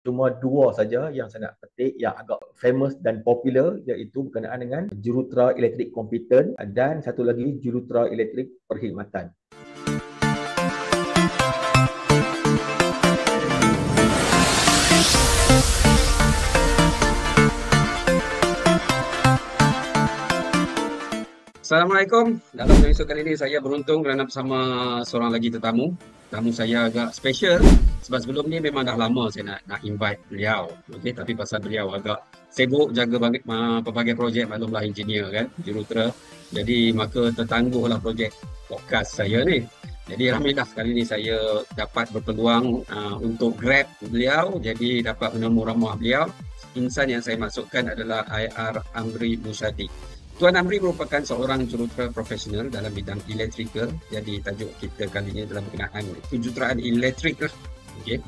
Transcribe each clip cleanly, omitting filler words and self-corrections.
Cuma dua saja yang saya nak petik yang agak famous dan popular, iaitu berkenaan dengan jurutera elektrik kompeten dan satu lagi jurutera elektrik perkhidmatan. Assalamualaikum. Dalam episod kali ini saya beruntung kerana bersama seorang lagi tetamu. Tetamu saya agak special sebab sebelum ni memang dah lama saya nak invite beliau. Okey, tapi pasal beliau agak sibuk jaga pelbagai projek, maklumlah engineer kan, jurutera. Jadi maka tertangguhlah projek podcast saya ni. Jadi alhamdulillah kali ni saya dapat berpeluang untuk grab beliau, jadi dapat menemu ramah beliau. Insan yang saya masukkan adalah IR Amri Musyadi. Tuan Amri merupakan seorang jurutera profesional dalam bidang elektrikal. Jadi tajuk kita kali ini adalah berkenaan kejuruteraan elektrik. Okay.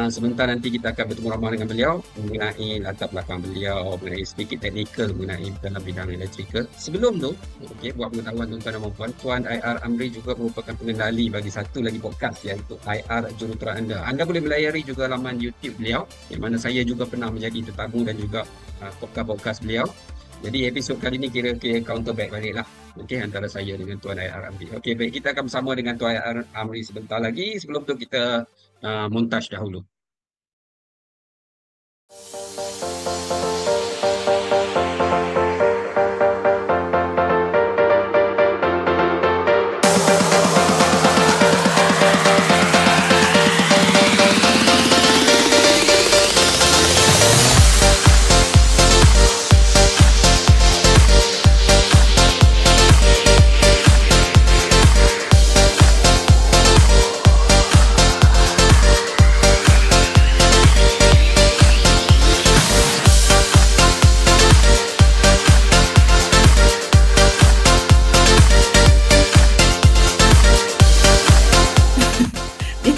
Sebentar nanti kita akan bertemu ramah dengan beliau mengenai latar belakang beliau, mengenai sedikit teknikal mengenai dalam bidang elektrikal. Sebelum tu, buat pengetahuan tuan-tuan dan puan-puan, Tuan IR Amri juga merupakan pengendali bagi satu lagi podcast iaitu IR Jurutera Anda. Anda boleh melayari juga laman YouTube beliau, yang mana saya juga pernah menjadi tetamu dan juga podcast beliau. Jadi episod kali ni kira counter back balik lah. Okey, antara saya dengan Tuan IR Amri. Okey, baik, kita akan bersama dengan Tuan IR Amri sebentar lagi. Sebelum tu kita montaj dahulu.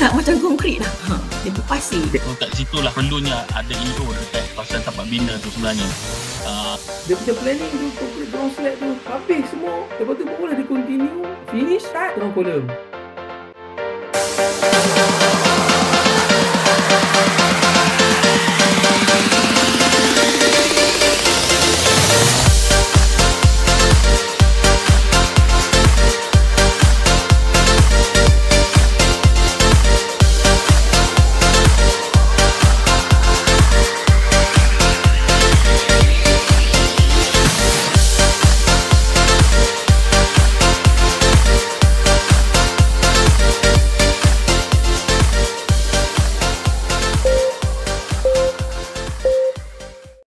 Tak macam konkrit dah. Dia berpasir. So kat situ lah perlunya ada EO dekat kawasan tapak bina tu sebenarnya. Dia punya planning tu, concrete ground slab tu habis semua. Lepas tu barulah dia continue, finish, start ground column.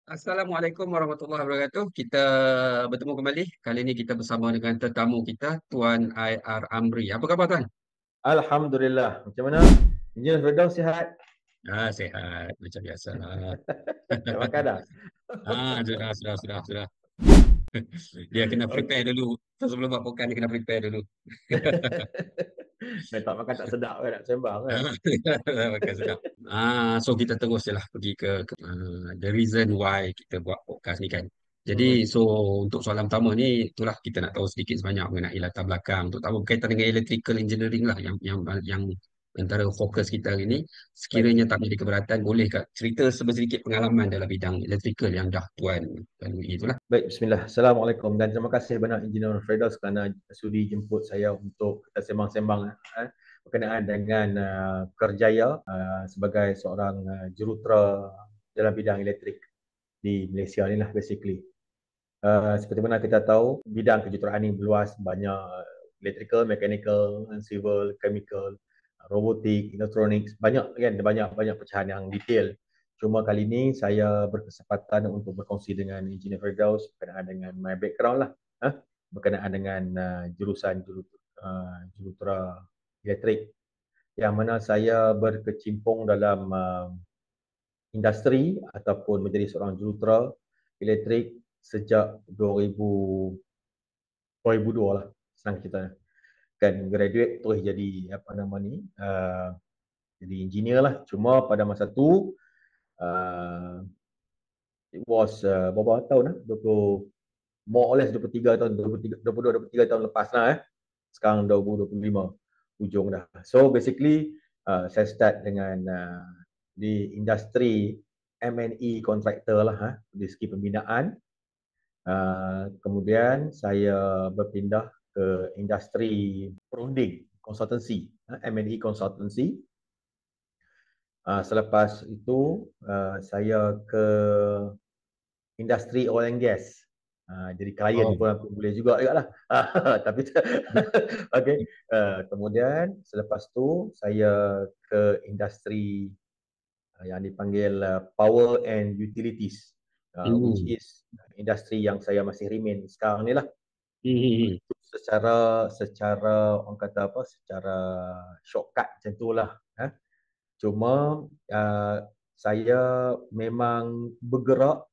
Assalamualaikum warahmatullahi wabarakatuh. Kita bertemu kembali. Kali ini kita bersama dengan tetamu kita, Tuan IR Amri. Apa khabar, Tuan? Alhamdulillah. Macam mana? Engineer Firdaus sihat? Sihat. Macam biasa lah. Dah makan dah? Sudah. Dia kena prepare dulu. Sebelum buat podcast, dia kena prepare dulu. Tak makan tak sedap kan, nak sembang kan? Makan sedap. So kita terus je lah pergi ke the reason why kita buat podcast ni kan. Jadi so untuk soalan pertama ni, itulah kita nak tahu sedikit sebanyak mengenai latar belakang, terutama berkaitan dengan electrical engineering lah yang antara fokus kita hari ni. Sekiranya tak menjadi keberatan, boleh tak cerita sedikit pengalaman dalam bidang electrical yang dah Tuan lalui itulah. Baik, bismillah. Assalamualaikum dan terima kasih banyak Engineer Firdaus kerana sudi jemput saya untuk kita sembang-sembang berkenaan dengan kerjaya sebagai seorang jurutera dalam bidang elektrik di Malaysia ni lah basically. Seperti mana kita tahu, bidang kejuruteraan ini meluas, banyak electrical, mechanical, civil, chemical, robotik, elektronik, banyak kan, banyak pecahan yang detail. Cuma kali ini saya berkesempatan untuk berkongsi dengan Engineer Firdaus berkenaan dengan my background lah, berkenaan dengan jurusan jurutera elektrik, yang mana saya berkecimpung dalam industri ataupun menjadi seorang jurutera elektrik sejak 2002 lah, senang cerita. Kan graduate terus jadi jadi engineer lah. Cuma pada masa tu it was berapa tahun 20 more or less 23 tahun, 22-23 tahun lepas lah Sekarang 2025 ujung dah. So basically saya start dengan di industri M&E kontraktor lah, dari segi pembinaan. Kemudian saya berpindah ke industri perunding, konsultansi, M&E konsultansi. Selepas itu saya ke industri oil and gas. Jadi klien Oh. pun aku boleh juga lah. Tapi okay. Kemudian selepas tu saya ke industri yang dipanggil power and utilities, which is industri yang saya masih remain sekarang ni lah. Secara orang kata apa, secara shortcut macam tu lah. Cuma saya memang bergerak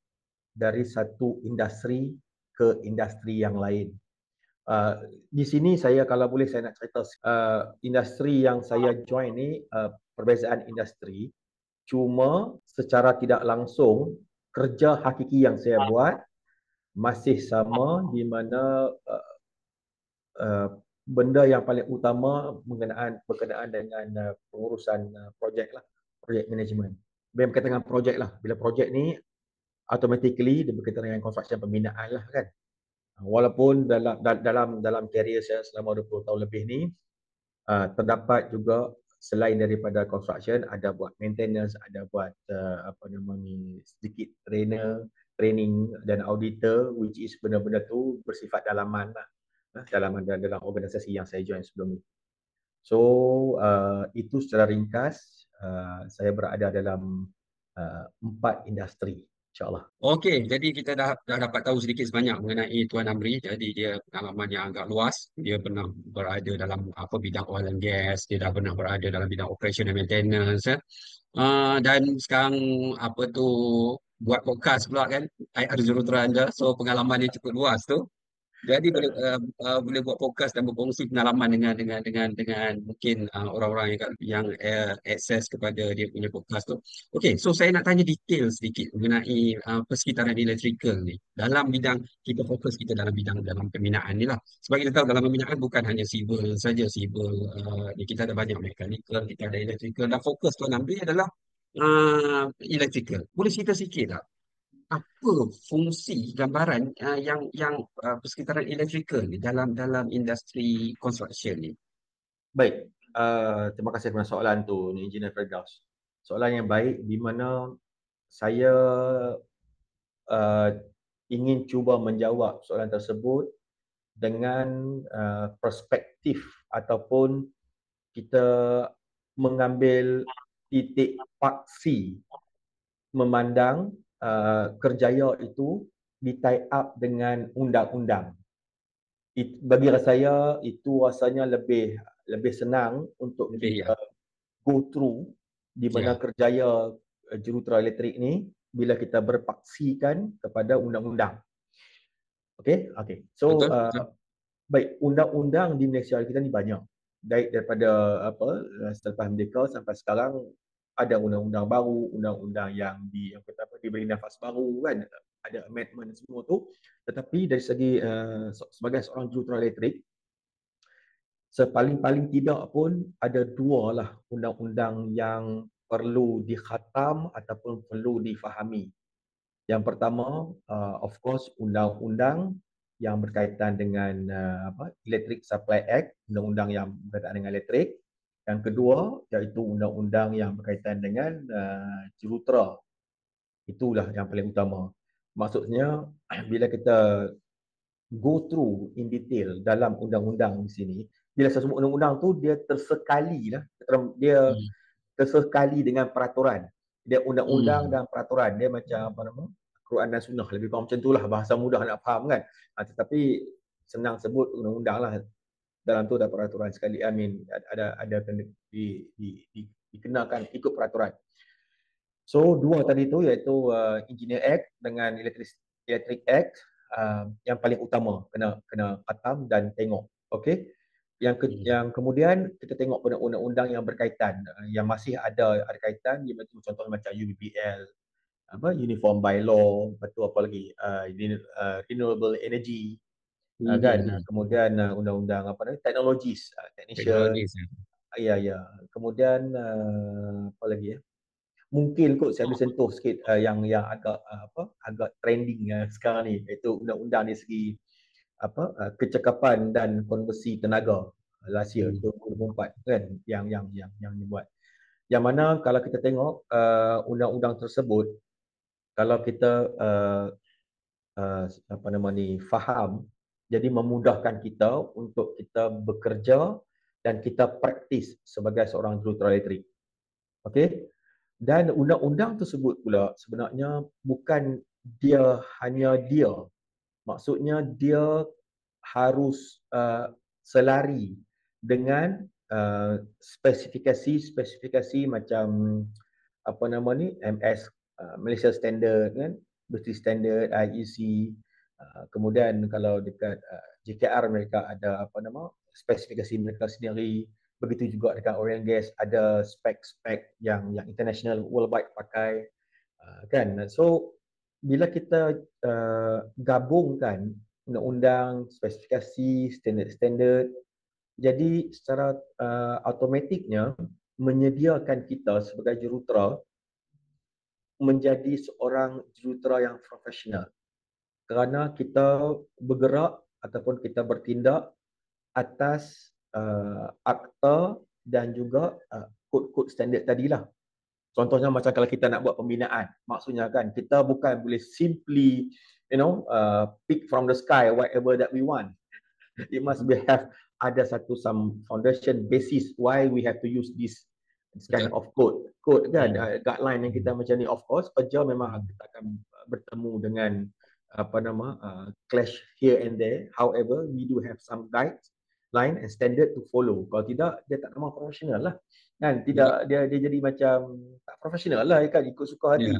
dari satu industri ke industri yang lain. Di sini saya kalau boleh saya nak cerita industri yang saya join ni, perbezaan industri, cuma secara tidak langsung kerja hakiki yang saya buat masih sama, di mana benda yang paling utama berkenaan dengan pengurusan projek lah, projek management. Berkaitan dengan projek lah. Bila projek ni automatically dia berkaitan dengan construction pembinaan lah kan. Walaupun dalam career saya selama 20 tahun lebih ni, terdapat juga selain daripada construction, ada buat maintenance, ada buat sedikit training dan auditor, which is benda-benda tu bersifat dalaman lah, dalam organisasi yang saya join sebelum ni. So itu secara ringkas saya berada dalam 4 industri, insyaAllah. Okey, jadi kita dah dapat tahu sedikit sebanyak mengenai Tuan Amri. Jadi dia pengalaman yang agak luas. Dia pernah berada dalam bidang oil and gas. Dia dah pernah berada dalam bidang operation and maintenance. Dan sekarang buat podcast pula kan. IR Jurutera anda. So pengalaman dia cukup luas tu. Jadi boleh buat podcast dan berkongsi pengalaman dengan mungkin orang-orang yang akses kepada dia punya podcast tu. Okey, so saya nak tanya detail sedikit mengenai persekitaran electrical ni. Dalam bidang kita fokus kita dalam pembinaan ni lah. Sebab kita tahu dalam pembinaan bukan hanya civil saja, kita ada banyak mechanical, kita ada electrical. Dan fokus Tuan ambil adalah electrical. Boleh cerita sikit tak? Apa fungsi gambaran persekitaran electrical ni dalam industri construction ni? Baik, terima kasih kerana soalan tu, Engineer Firdaus. Soalan yang baik, di mana saya ingin cuba menjawab soalan tersebut dengan perspektif ataupun kita mengambil titik paksi memandang kerjaya itu di-tie up dengan undang-undang. Bagi saya itu rasanya lebih senang untuk kita go through di mana kerjaya jurutera elektrik ni bila kita berpaksikan kepada undang-undang. Okey. So baik, undang-undang di Malaysia kita ni banyak. Daripada selepas merdeka sampai sekarang ada undang-undang baru, undang-undang yang diberi nafas baru kan, ada amendment semua tu. Tetapi dari segi sebagai seorang jurutera elektrik, sepaling-paling tidak pun ada 2 lah undang-undang yang perlu dikhatam ataupun perlu difahami. Yang pertama, of course, undang-undang yang berkaitan dengan Electric Supply Act, undang-undang yang berkaitan dengan elektrik. Yang kedua, iaitu undang-undang yang berkaitan dengan jurutera. Itulah yang paling utama. Maksudnya, bila kita go through in detail dalam undang-undang di sini, bila saya sebut undang-undang tu, dia tersekali lah. Dia tersekali dengan peraturan. Dia undang-undang dan peraturan. Dia macam Quran dan Sunnah. Lebih kurang macam itulah, bahasa mudah nak faham kan. Tetapi senang sebut undang-undang lah. Dalam tu ada peraturan sekali. Ada kena dikenakan ikut peraturan. So 2 tadi tu iaitu Engineer Act dengan Electric Act, yang paling utama kena khatam dan tengok. Okey. Yang kemudian kita tengok pada undang-undang yang berkaitan, yang masih ada kaitan, contohnya macam UBPL, Uniform Bylaw, betul apa lagi, Renewable Energy, kan. Kemudian undang-undang technologies, technician. Ya. Kemudian apa lagi ya? Mungkin kot saya boleh sentuh sikit yang agak agak trending sekarang ni, iaitu undang-undang dari segi kecekapan dan konversi tenaga last year 2024 kan, yang dibuat. Yang mana kalau kita tengok undang-undang tersebut, kalau kita faham, jadi memudahkan kita untuk kita bekerja dan kita praktis sebagai seorang jurutera elektrik. Okey. Dan undang-undang tersebut pula sebenarnya bukan dia hanya dia. Maksudnya dia harus selari dengan spesifikasi macam MS Malaysia Standard kan, British Standard, IEC. Kemudian kalau dekat JKR mereka ada spesifikasi mereka sendiri. Begitu juga dekat oil and gas ada spek-spek yang international worldwide pakai kan. So bila kita gabungkan undang-undang, spesifikasi, standard-standard, jadi secara automatiknya menyediakan kita sebagai jurutera menjadi seorang jurutera yang profesional. Kerana kita bergerak ataupun kita bertindak atas akta dan juga kod-kod standard tadilah. Contohnya macam kalau kita nak buat pembinaan, maksudnya kan kita bukan boleh simply pick from the sky whatever that we want. It must be have ada some foundation basis why we have to use this kind of code kan, guideline yang kita macam ni. Of course kerja memang kita akan bertemu dengan clash here and there. However, we do have some guideline and standard to follow. Kalau tidak, dia tak memang profesional lah kan. Tidak, dia jadi macam tak profesional lah kan, ikut suka hati.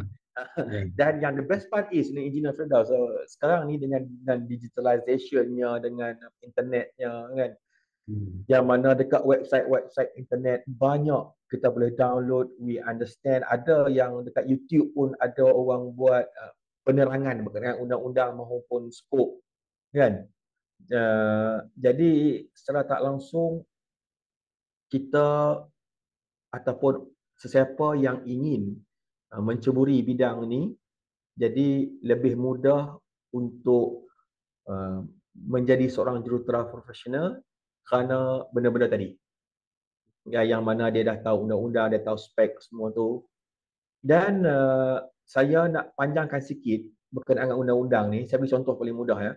Dan yang the best part is ni Engineer Firdaus, sekarang ni dengan digitalization-nya, dengan internetnya kan, yang mana dekat website internet banyak kita boleh download, we understand. Ada yang dekat YouTube pun ada orang buat penerangan berkenaan undang-undang maupun skop kan. Jadi secara tak langsung kita ataupun sesiapa yang ingin menceburi bidang ni, jadi lebih mudah untuk menjadi seorang jurutera profesional kerana benda-benda tadi. Yang mana dia dah tahu undang-undang, dia tahu spek semua tu. Dan saya nak panjangkan sikit berkenaan dengan undang-undang ni. Saya beri contoh paling mudah ya.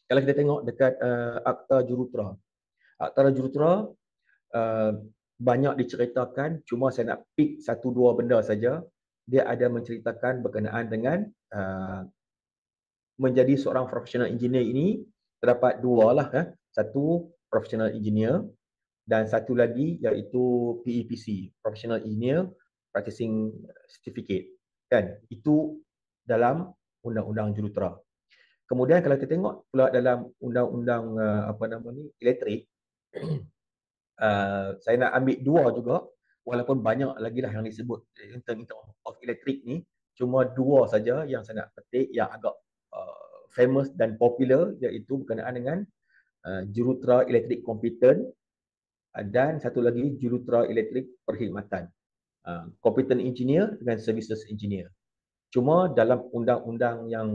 Kalau kita tengok dekat Akta Jurutera. Akta Jurutera banyak diceritakan, cuma saya nak pick 1-2 benda saja. Dia ada menceritakan berkenaan dengan menjadi seorang professional engineer ini terdapat 2 lah. Satu professional engineer dan satu lagi iaitu PEPC, Professional Engineer Practicing Certificate kan. Itu dalam undang-undang jurutera. Kemudian kalau kita tengok pula dalam undang-undang elektrik, saya nak ambil 2 juga, walaupun banyak lagi lah yang disebut in terms of elektrik ni, cuma 2 saja yang saya nak petik yang agak famous dan popular, iaitu berkenaan dengan jurutera elektrik kompetent dan satu lagi jurutera elektrik perkhidmatan, competent engineer dengan services engineer. Cuma dalam undang-undang yang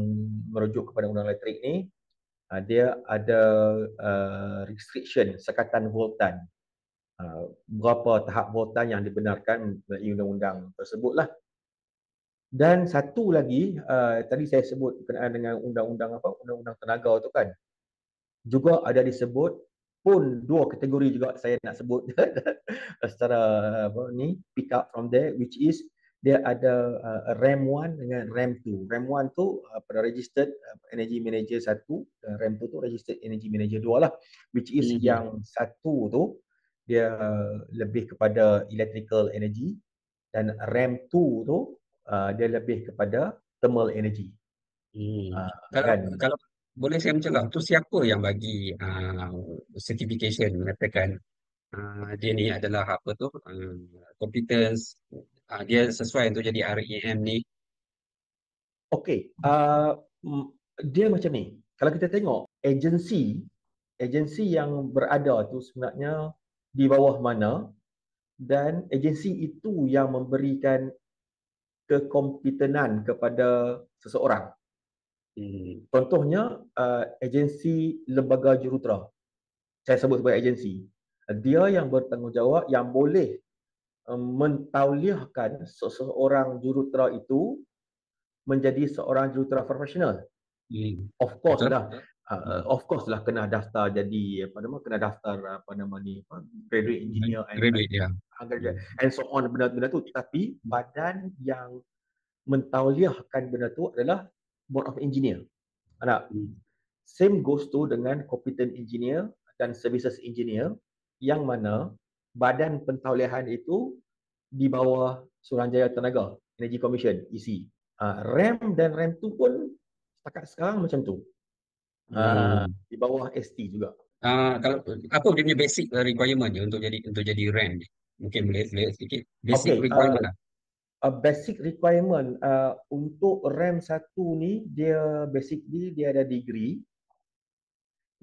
merujuk kepada undang elektrik ni, dia ada restriction, sekatan voltan, berapa tahap voltan yang dibenarkan melalui undang-undang tersebutlah. Dan satu lagi, tadi saya sebut berkenaan dengan undang-undang tenaga tu kan, juga ada disebut pun 2 kategori juga saya nak sebut secara pick up from there, which is dia ada RAM 1 dengan RAM 2. RAM 1 tu pada registered energy manager 1 dan RAM 2 tu registered energy manager 2 lah, which is yang satu tu dia lebih kepada electrical energy dan RAM 2 tu dia lebih kepada thermal energy. Kalau boleh saya mencelah, tu siapa yang bagi certification mengatakan dia ni adalah competence, dia sesuai untuk jadi REM ni? Okey, dia macam ni. Kalau kita tengok agensi yang berada tu sebenarnya di bawah mana, dan agensi itu yang memberikan kekompitenan kepada seseorang. Contohnya agensi lembaga jurutera. Saya sebut sebagai agensi. Dia yang bertanggungjawab yang boleh mentauliahkan seseorang jurutera itu menjadi seorang jurutera profesional. Of course Betul? lah. Of course lah kena daftar jadi kena daftar graduate engineer Graduate dia. and so on, benda-benda tu. Tapi badan yang mentauliahkan benda tu adalah Board of Engineer. Same goes to dengan competent engineer dan services engineer, yang mana badan pentauliahan itu di bawah Suruhanjaya Tenaga Energy Commission, EC. RAM dan RAM tu pun setakat sekarang macam tu. Di bawah ST juga. Kalau apa dia punya basic requirement dia untuk jadi RAM ni? Mungkin boleh sedikit basic Okay, requirement lah. basic requirement untuk RAM 1 ni, dia basically dia ada degree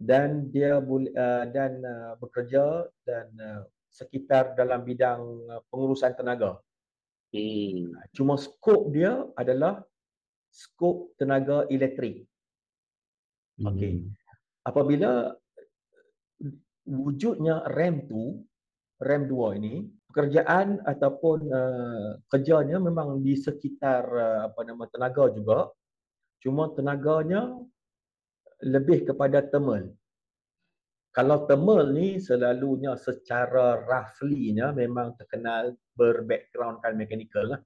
dan dia boleh bekerja dan sekitar dalam bidang pengurusan tenaga. Cuma skop dia adalah skop tenaga elektrik. Okey. Apabila wujudnya RAM 2 ini, pekerjaan ataupun kerjanya memang di sekitar tenaga juga. Cuma tenaganya lebih kepada thermal. Kalau thermal ni selalunya secara roughly-nya memang terkenal berbackgroundkan mechanical lah.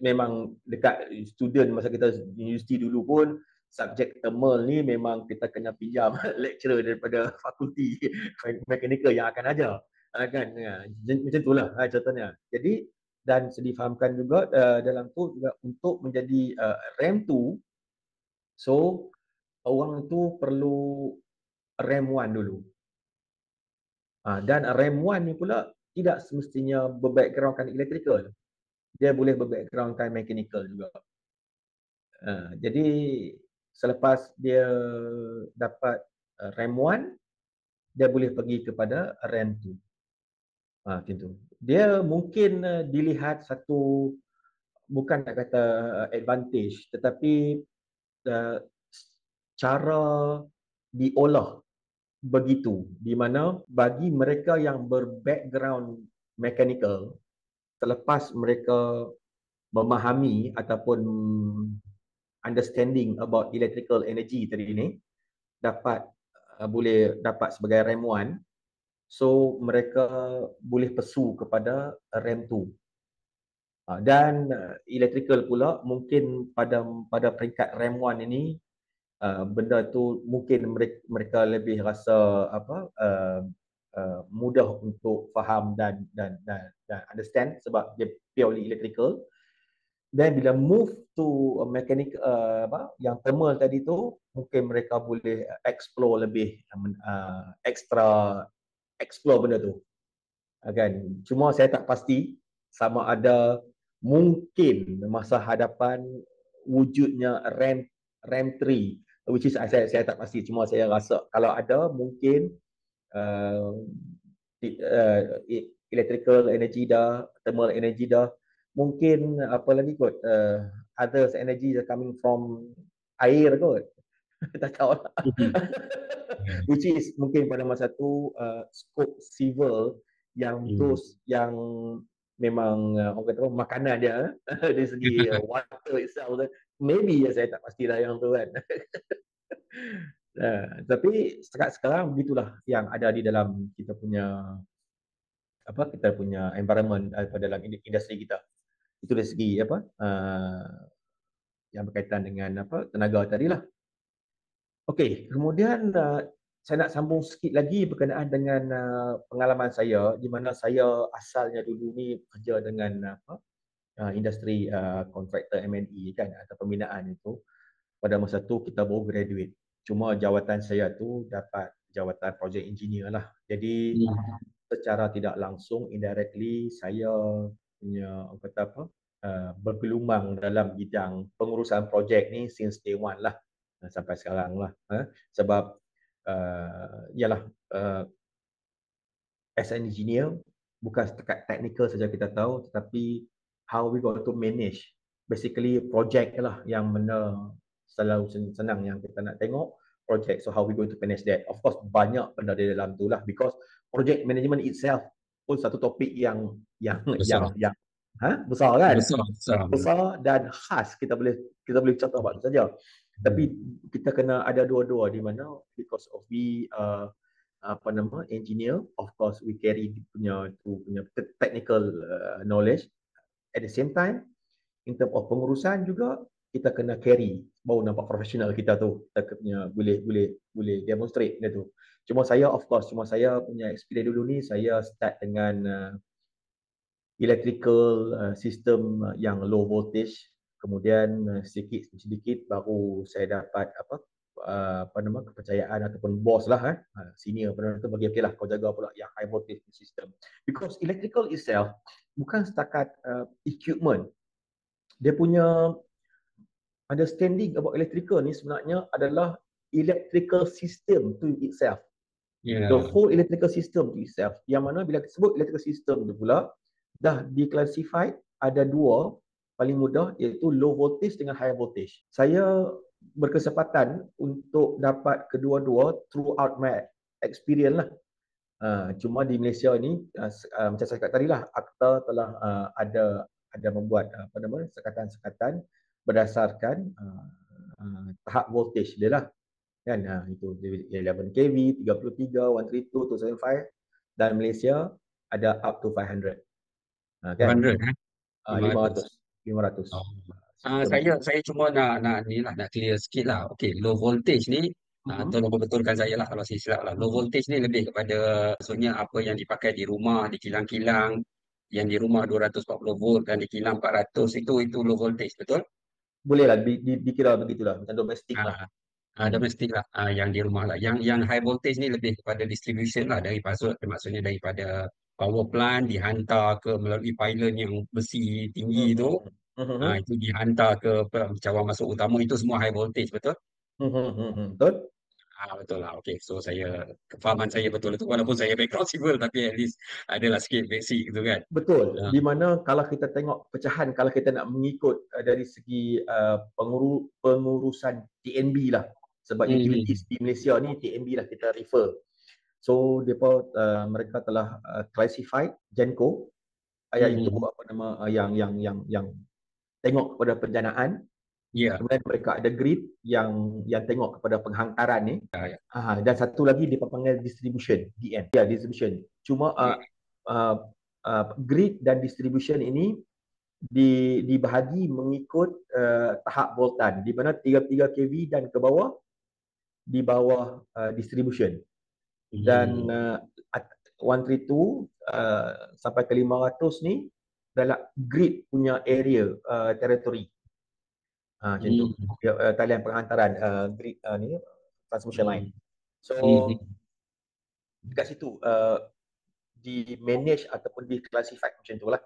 Memang dekat student masa kita universiti dulu pun, subjek thermal ni memang kita kena pinjam lecturer daripada fakulti mechanical yang akan ajar. Kan? Macam itulah contohnya. Jadi, dan difahamkan juga dalam tu juga untuk menjadi RAM 2, so orang tu perlu RAM 1 dulu. Dan RAM 1 ni pula tidak semestinya berbackgroundkan electrical. Dia boleh berbackgroundkan mechanical juga. Jadi selepas dia dapat RAM 1, dia boleh pergi kepada RAM 2. Macam tu. Dia mungkin dilihat satu, bukan nak kata advantage, tetapi cara diolah begitu, di mana bagi mereka yang berbackground mechanical, selepas mereka memahami ataupun understanding about electrical energy tadi ni, boleh dapat sebagai RAM 1, so mereka boleh pursue kepada RAM 2. Dan electrical pula mungkin pada peringkat RAM 1 ini, benda tu mungkin mereka lebih rasa mudah untuk faham dan understand sebab dia purely electrical. Dan bila move to mechanic yang thermal tadi tu, mungkin mereka boleh explore lebih explore benda tu. Kan? Cuma saya tak pasti sama ada mungkin masa hadapan wujudnya RAM 3, which is saya tak pasti. Cuma saya rasa kalau ada mungkin electrical energy dah, thermal energy dah, mungkin apa lagi kot, others energy are coming from air kot. Tak tahu lah. Which is mungkin pada masa tu scope civil yang terus yang memang orang kata makanan dia dari segi water itself, maybe saya tak pastilah yang tu kan. Tapi setakat sekarang begitulah yang ada di dalam kita punya environment pada dalam industri kita. Itu dari segi yang berkaitan dengan tenaga tadilah. Okey, kemudian saya nak sambung sikit lagi berkenaan dengan pengalaman saya, di mana saya asalnya dulu ni kerja dengan industri kontraktor M&E kan, atau pembinaan itu. Pada masa tu kita baru graduate. Cuma jawatan saya tu dapat jawatan project engineer lah. Jadi secara tidak langsung, indirectly, saya punya bergelumang dalam bidang pengurusan projek ni since day one lah, sampai sekarang lah. Sebab as an engineer, bukan setakat teknikal saja kita tahu, tetapi how we going to manage basically project lah yang mana selalu senang yang kita nak tengok project. So how we going to manage that? Of course banyak benda di dalam tu lah, because project management itself pun satu topik yang Besar. besar kan, Besar. besar dan khas. Kita boleh contoh apa saja, tapi kita kena ada dua-dua, di mana because of we engineer, of course we carry punya technical knowledge. At the same time, in term of pengurusan juga kita kena carry, baru nampak profesional kita tu. Kita punya boleh demonstrate dia tu. Cuma saya punya experience dulu ni, saya start dengan electrical system yang low voltage. Kemudian sedikit baru saya dapat kepercayaan ataupun bos lah, senior pada tu bagi okey lah, kau jaga pula yang high voltage system. Because electrical itself bukan setakat equipment. Dia punya understanding about electrical ni sebenarnya adalah electrical system to itself. Yeah. The whole electrical system to itself. Yang mana bila kita sebut electrical system tu pula, dah declassified ada dua paling mudah, iaitu low voltage dengan high voltage. Saya berkesempatan untuk dapat kedua-dua throughout my experience lah. Cuma di Malaysia ni, macam saya kata tadi lah, ACTA telah ada membuat sekatan-sekatan berdasarkan tahap voltage dia lah. Kan, itu 11 kV, 33, 132, 275, dan Malaysia ada up to 500. Kan? 500, 500. Oh. Saya cuma nak clear sikit lah. Okey, low voltage ni tolong betulkan saya lah kalau saya silap lah. Low voltage ni lebih kepada maksudnya apa yang dipakai di rumah, di kilang-kilang, yang di rumah 240 volt dan di kilang 400, itu low voltage, betul? Boleh lah dikira begitulah, macam domestik lah. Domestik lah, yang di rumah lah. Yang high voltage ni lebih kepada distribution lah, maksudnya daripada power plant dihantar ke melalui pylon yang besi tinggi tu. Itu dihantar ke cawangan masuk utama, itu semua high voltage, betul? Betul? Betul lah. Okey, so kefahaman saya betul itu, walaupun saya background civil, tapi at least adalah sikit basic gitu kan. Betul. Di mana kalau kita tengok pecahan, kalau kita nak mengikut dari segi pengurusan TNB lah, sebab utilities di Malaysia ni TNB lah kita refer. So mereka telah classified Genco, iaitu yang tengok kepada penjanaan. Kemudian mereka ada grid yang tengok kepada penghantaran ni. Dan satu lagi dia panggil distribution, DN. Ya, distribution. Cuma grid dan distribution ini dibahagi mengikut tahap voltan, di mana 33 kV dan ke bawah di bawah distribution. Dan 132 sampai ke 500 ni dalam grid punya area, territory. Macam tu. Talian penghantaran, grid ni, transmission line. So dekat situ di manage ataupun di classify macam tu lah.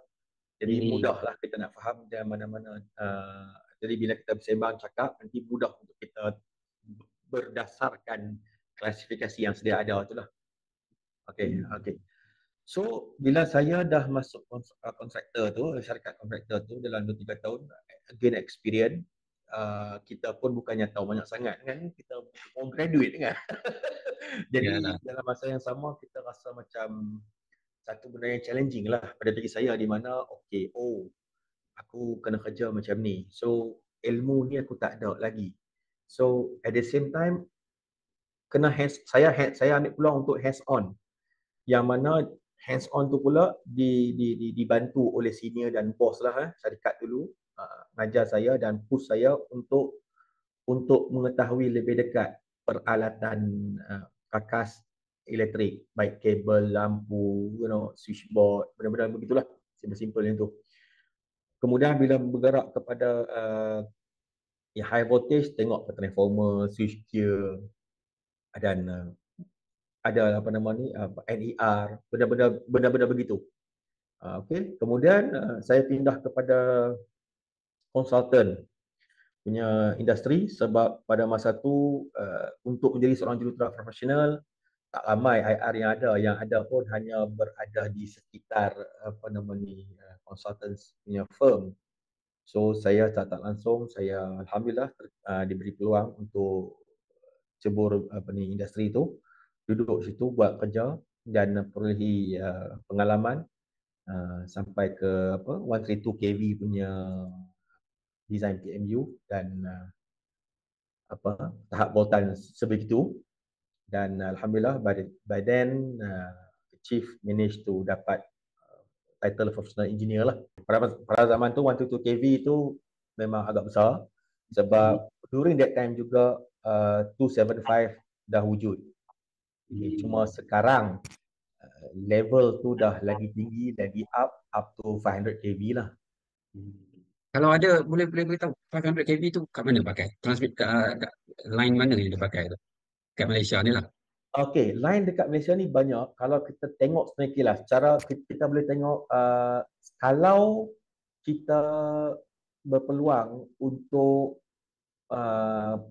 Jadi mudahlah kita nak faham dan mana-mana. Jadi bila kita bersembang cakap, nanti mudah untuk kita berdasarkan klasifikasi yang sedia ada tu lah. Okay. So bila saya dah masuk kontraktor tu, syarikat kontraktor tu dalam 2-3 tahun, gain experience. Kita pun bukannya tahu banyak sangat kan, kita mau graduate kan. Jadi dalam masa yang sama kita rasa macam satu benda yang challenging lah pada diri saya, di mana aku kena kerja macam ni. So ilmu ni aku tak ada lagi. So at the same time saya ambil peluang untuk hands on, yang mana hands on tu pula dibantu oleh senior dan bos lah, syarikat dulu mengajar saya dan push saya untuk mengetahui lebih dekat peralatan karkas elektrik, baik kabel, lampu, switchboard, benda-benda begitulah, simple-simple yang tu. Kemudian bila bergerak kepada high voltage, tengok transformer, switchgear, dan ada NER, benda-benda begitu. Okey, kemudian saya pindah kepada konsultan punya industri, sebab pada masa tu untuk menjadi seorang jurutera profesional tak ramai IR yang ada pun hanya berada di sekitar consultants punya firm. So saya tak langsung saya alhamdulillah diberi peluang untuk cebur industri itu, duduk situ buat kerja dan perolehi pengalaman sampai ke 132 kV punya design PMU dan tahap boltan sebegitu. Dan alhamdulillah by then chief managed to dapat title professional engineer lah. Pada zaman tu 122 kV itu memang agak besar sebab during that time juga 275 dah wujud. Cuma sekarang level tu dah lagi tinggi, lagi up to 500 kV lah. Kalau ada, boleh beritahu 500 kV tu kat mana pakai? Transmit kat line mana yang dia pakai tu? Kat Malaysia ni lah. Okey, line dekat Malaysia ni banyak. Kalau kita tengok sedikit lah, cara kita boleh tengok kalau kita berpeluang untuk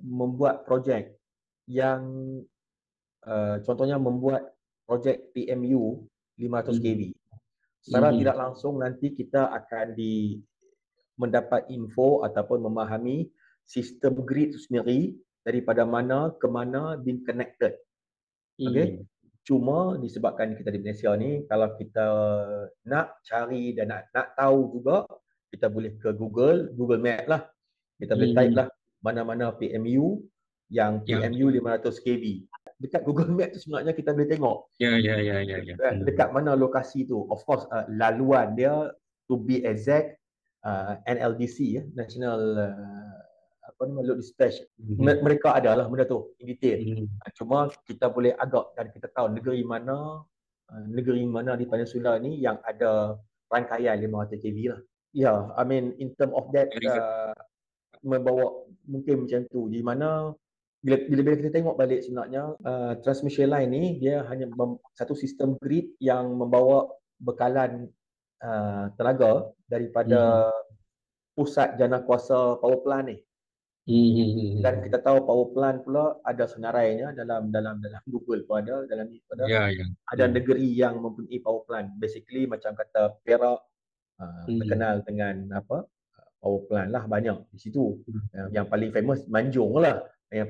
membuat projek yang contohnya membuat projek PMU 500 kV. Secara tidak langsung nanti kita akan mendapat info ataupun memahami sistem grid itu sendiri daripada mana ke mana being connected. Okay? Cuma disebabkan kita di Malaysia ni, kalau kita nak cari dan nak tahu juga, kita boleh ke Google Map lah. Kita boleh type lah mana-mana PMU yang PMU 500 kV. Dekat Google Map tu sebenarnya kita boleh tengok. Ya. Dekat mana lokasi tu. Of course, laluan dia to be exact, NLDC, National Load Dispatch. Mereka ada lah benda tu in detail. Cuma kita boleh agak dan kita tahu negeri mana di Peninsula ni yang ada rangkaian 500 kV lah. Ya, I mean in term of that membawa mungkin macam tu, di mana bila kita tengok balik sebenarnya transmission line ni dia hanya satu sistem grid yang membawa bekalan tenaga daripada pusat jana kuasa power plant ni. Dan kita tahu power plant pula ada senarainya dalam Google pun ada, dalam ni pun ada. Ada negeri yang mempunyai power plant. Basically macam kata Perak terkenal dengan power plant lah, banyak di situ. Yang paling famous Manjung lah. Yang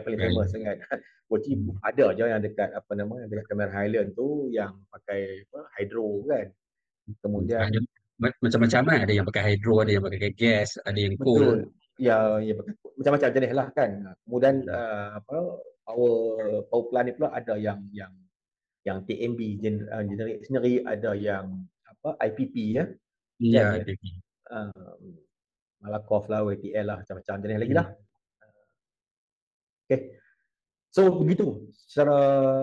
paling famous kan. Berarti ada je yang dekat dekat Cameron Highland tu yang pakai hydro kan. Kemudian macam-macam kan, ada yang pakai hydro, ada yang pakai gas, ada yang coal. Betul. Ya macam-macam jenis lah kan. Kemudian power plant ni pula ada yang TMB generate sendiri, ada yang IPP ya. Ya, IPP. Malakoff lah, WTL lah, macam-macam jenis lagi lah. Okay. So begitu secara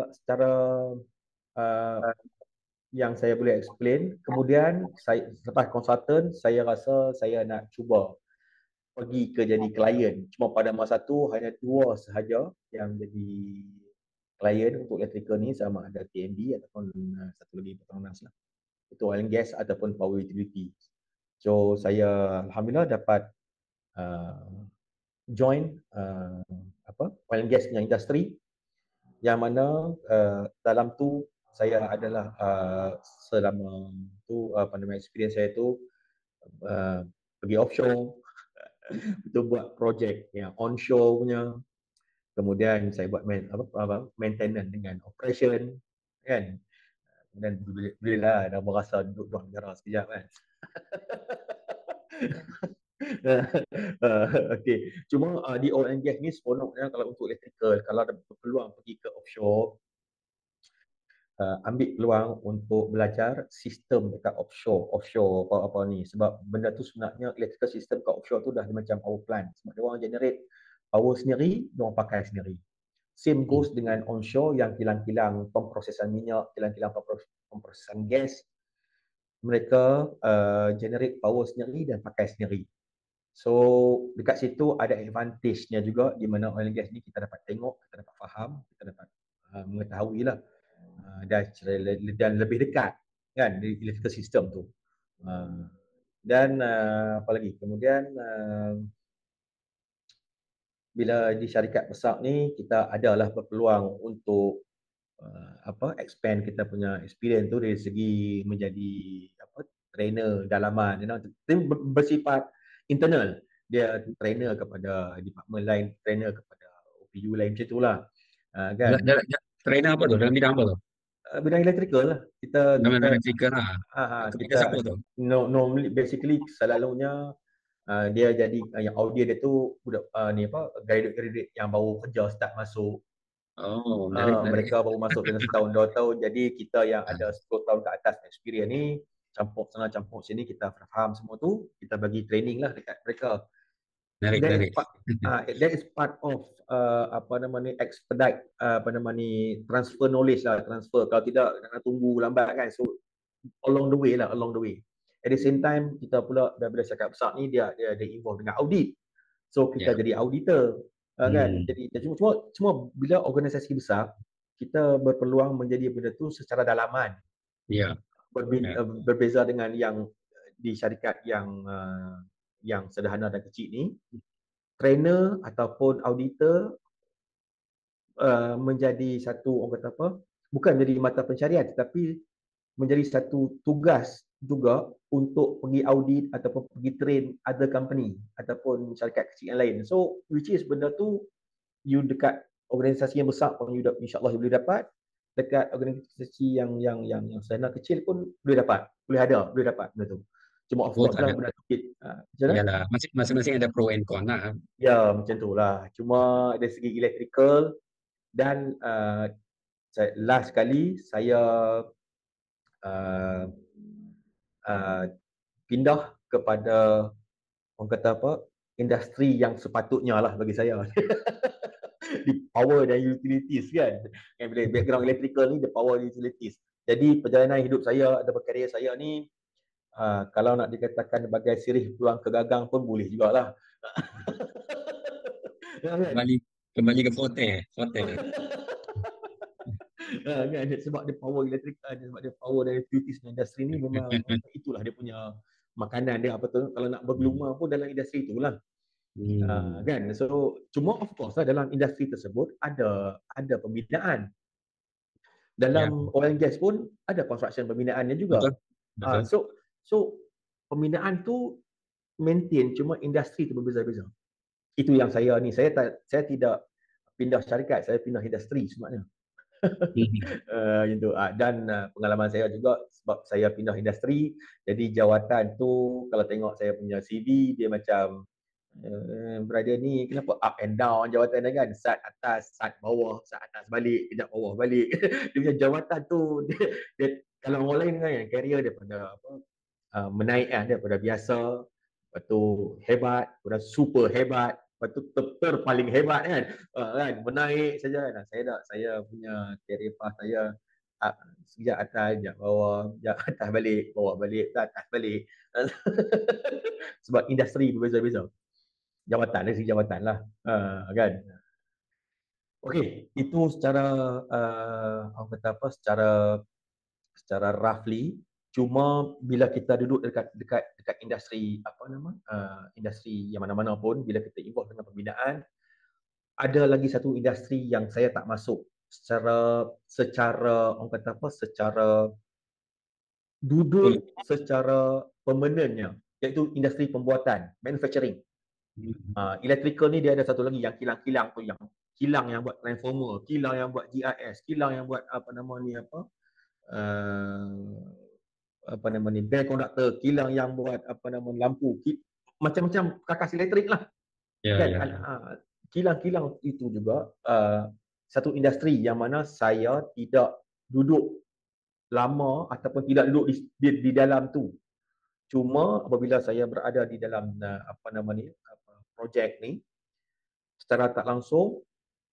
yang saya boleh explain. Kemudian saya selepas konsultan, saya rasa saya nak cuba pergi ke jadi klien. Cuma pada masa tu hanya 2 sahaja yang jadi klien untuk electrical ni, sama ada TMB ataupun satu lagi Petronas lah. Itu oil and gas ataupun power utility. So saya alhamdulillah dapat join oil and gas punya industri, yang mana dalam tu saya adalah selama tu experience saya tu pergi offshore untuk buat projek yang onshore punya. Kemudian saya buat maintenance dengan operation kan. Dan bila dah berasa duduk 2 negara sekejap kan. Okay. Cuma di oil and gas ni seronoknya kalau untuk electrical, kalau ada peluang pergi ke offshore, ambil peluang untuk belajar sistem dekat offshore apa ni, sebab benda tu sebenarnya electrical system kat offshore tu dah macam power plant, sebab dia orang generate power sendiri, dia orang pakai sendiri. Same goes dengan onshore yang kilang-kilang pemprosesan minyak, kilang-kilang pemprosesan gas, mereka generate power sendiri dan pakai sendiri. So dekat situ ada advantage-nya juga, di mana oil and gas ni kita dapat tengok, kita dapat faham, kita dapat mengetahui lah dan lebih dekat kan di electrical system tu. Dan apa lagi, kemudian bila di syarikat besar ni kita adalah berpeluang untuk expand kita punya experience tu dari segi menjadi trainer dalaman, Tapi bersifat internal. Dia trainer kepada department lain, trainer kepada OPU lain macam itulah. Kan? Trainer apa tu? Dalam bidang apa tu? Bidang electrical lah. Dalam Kita elektrikal lah. Kepada siapa tu? normally basically selalunya dia jadi yang audio dia tu budak graduate yang baru kerja start masuk. Oh, menarik. Mereka baru masuk dengan setahun 2 tahun. Jadi kita yang ada 10 tahun ke atas experience ni campur sini, kita faham semua tu, kita bagi training lah dekat mereka. Menarik. That is part of expedite transfer knowledge lah, transfer. Kalau tidak nak tunggu lambat kan. So along the way. At the same time kita pula bila cakap besar ni dia involve dengan audit. So kita jadi auditor. Kan? Jadi cuma bila organisasi besar, kita berpeluang menjadi benda tu secara dalaman. Berbeza dengan yang di syarikat yang sederhana dan kecil ni, trainer ataupun auditor menjadi satu, orang kata apa, bukan jadi mata pencarian tetapi menjadi satu tugas juga untuk pergi audit ataupun pergi train other company ataupun syarikat kecil yang lain. So which is benda tu you dekat organisasi yang besar pun you insya-Allah boleh dapat, dekat organisasi yang sederhana kecil pun boleh dapat, boleh dapat benda tu. Cuma of course lah benda sikit. Yalah, masing-masing ada pro and con lah. Ya, macam tu lah. Cuma dari segi electrical dan last kali saya pindah kepada, orang kata apa, industri yang sepatutnya lah bagi saya. Di power dan utilities kan. Bila background electrical ni, the power utilities. Jadi perjalanan hidup saya atau karier saya ni, kalau nak dikatakan sebagai sirih peluang kegagang pun boleh jugalah. Kembali ke Forte. Kan, sebab dia power electrical, sebab dia power dan utilities industri ni memang itulah dia punya makanan dia, apa tu, kalau nak bergelumar pun dalam industri itulah. Kan, so cuma of course lah dalam industri tersebut ada pembinaan. Dalam oil and gas pun ada construction pembinaannya juga. Betul. So pembinaan tu maintain, cuma industri tu berbeza-beza. Itu yang saya tidak pindah syarikat, saya pindah industri sebenarnya. Gitu. Dan pengalaman saya juga sebab saya pindah industri, jadi jawatan tu kalau tengok saya punya CV dia macam brother ni kenapa up and down jawatan dia kan, sat atas, sat bawah, sat atas balik, kejap bawah balik. Dia punya jawatan tu dia kalau orang lain kan career daripada menaik kan, daripada biasa, lepas tu hebat, lepas super hebat, lepas tu paling hebat kan, menaik saja kan. Saya punya career path saya sekejap atas, sekejap bawah, sekejap atas balik, bawah balik, atas balik. Sebab industri berbeza-beza. Jawatan dari segi jawatan lah, kan. Okey, itu secara orang kata apa, secara roughly. Cuma bila kita duduk dekat industri industri yang mana-mana pun, bila kita involve dengan pembinaan, ada lagi satu industri yang saya tak masuk secara orang kata apa, secara duduk secara permanentnya, iaitu industri pembuatan, manufacturing. Electrical ni dia ada satu lagi yang kilang-kilang tu, yang kilang yang buat transformer, kilang yang buat GIS, kilang yang buat bell conductor, kilang yang buat lampu, macam-macam karkas elektrik lah. Kilang-kilang itu juga satu industri yang mana saya tidak duduk lama ataupun tidak duduk di dalam tu. Cuma apabila saya berada di dalam projek ni, secara tak langsung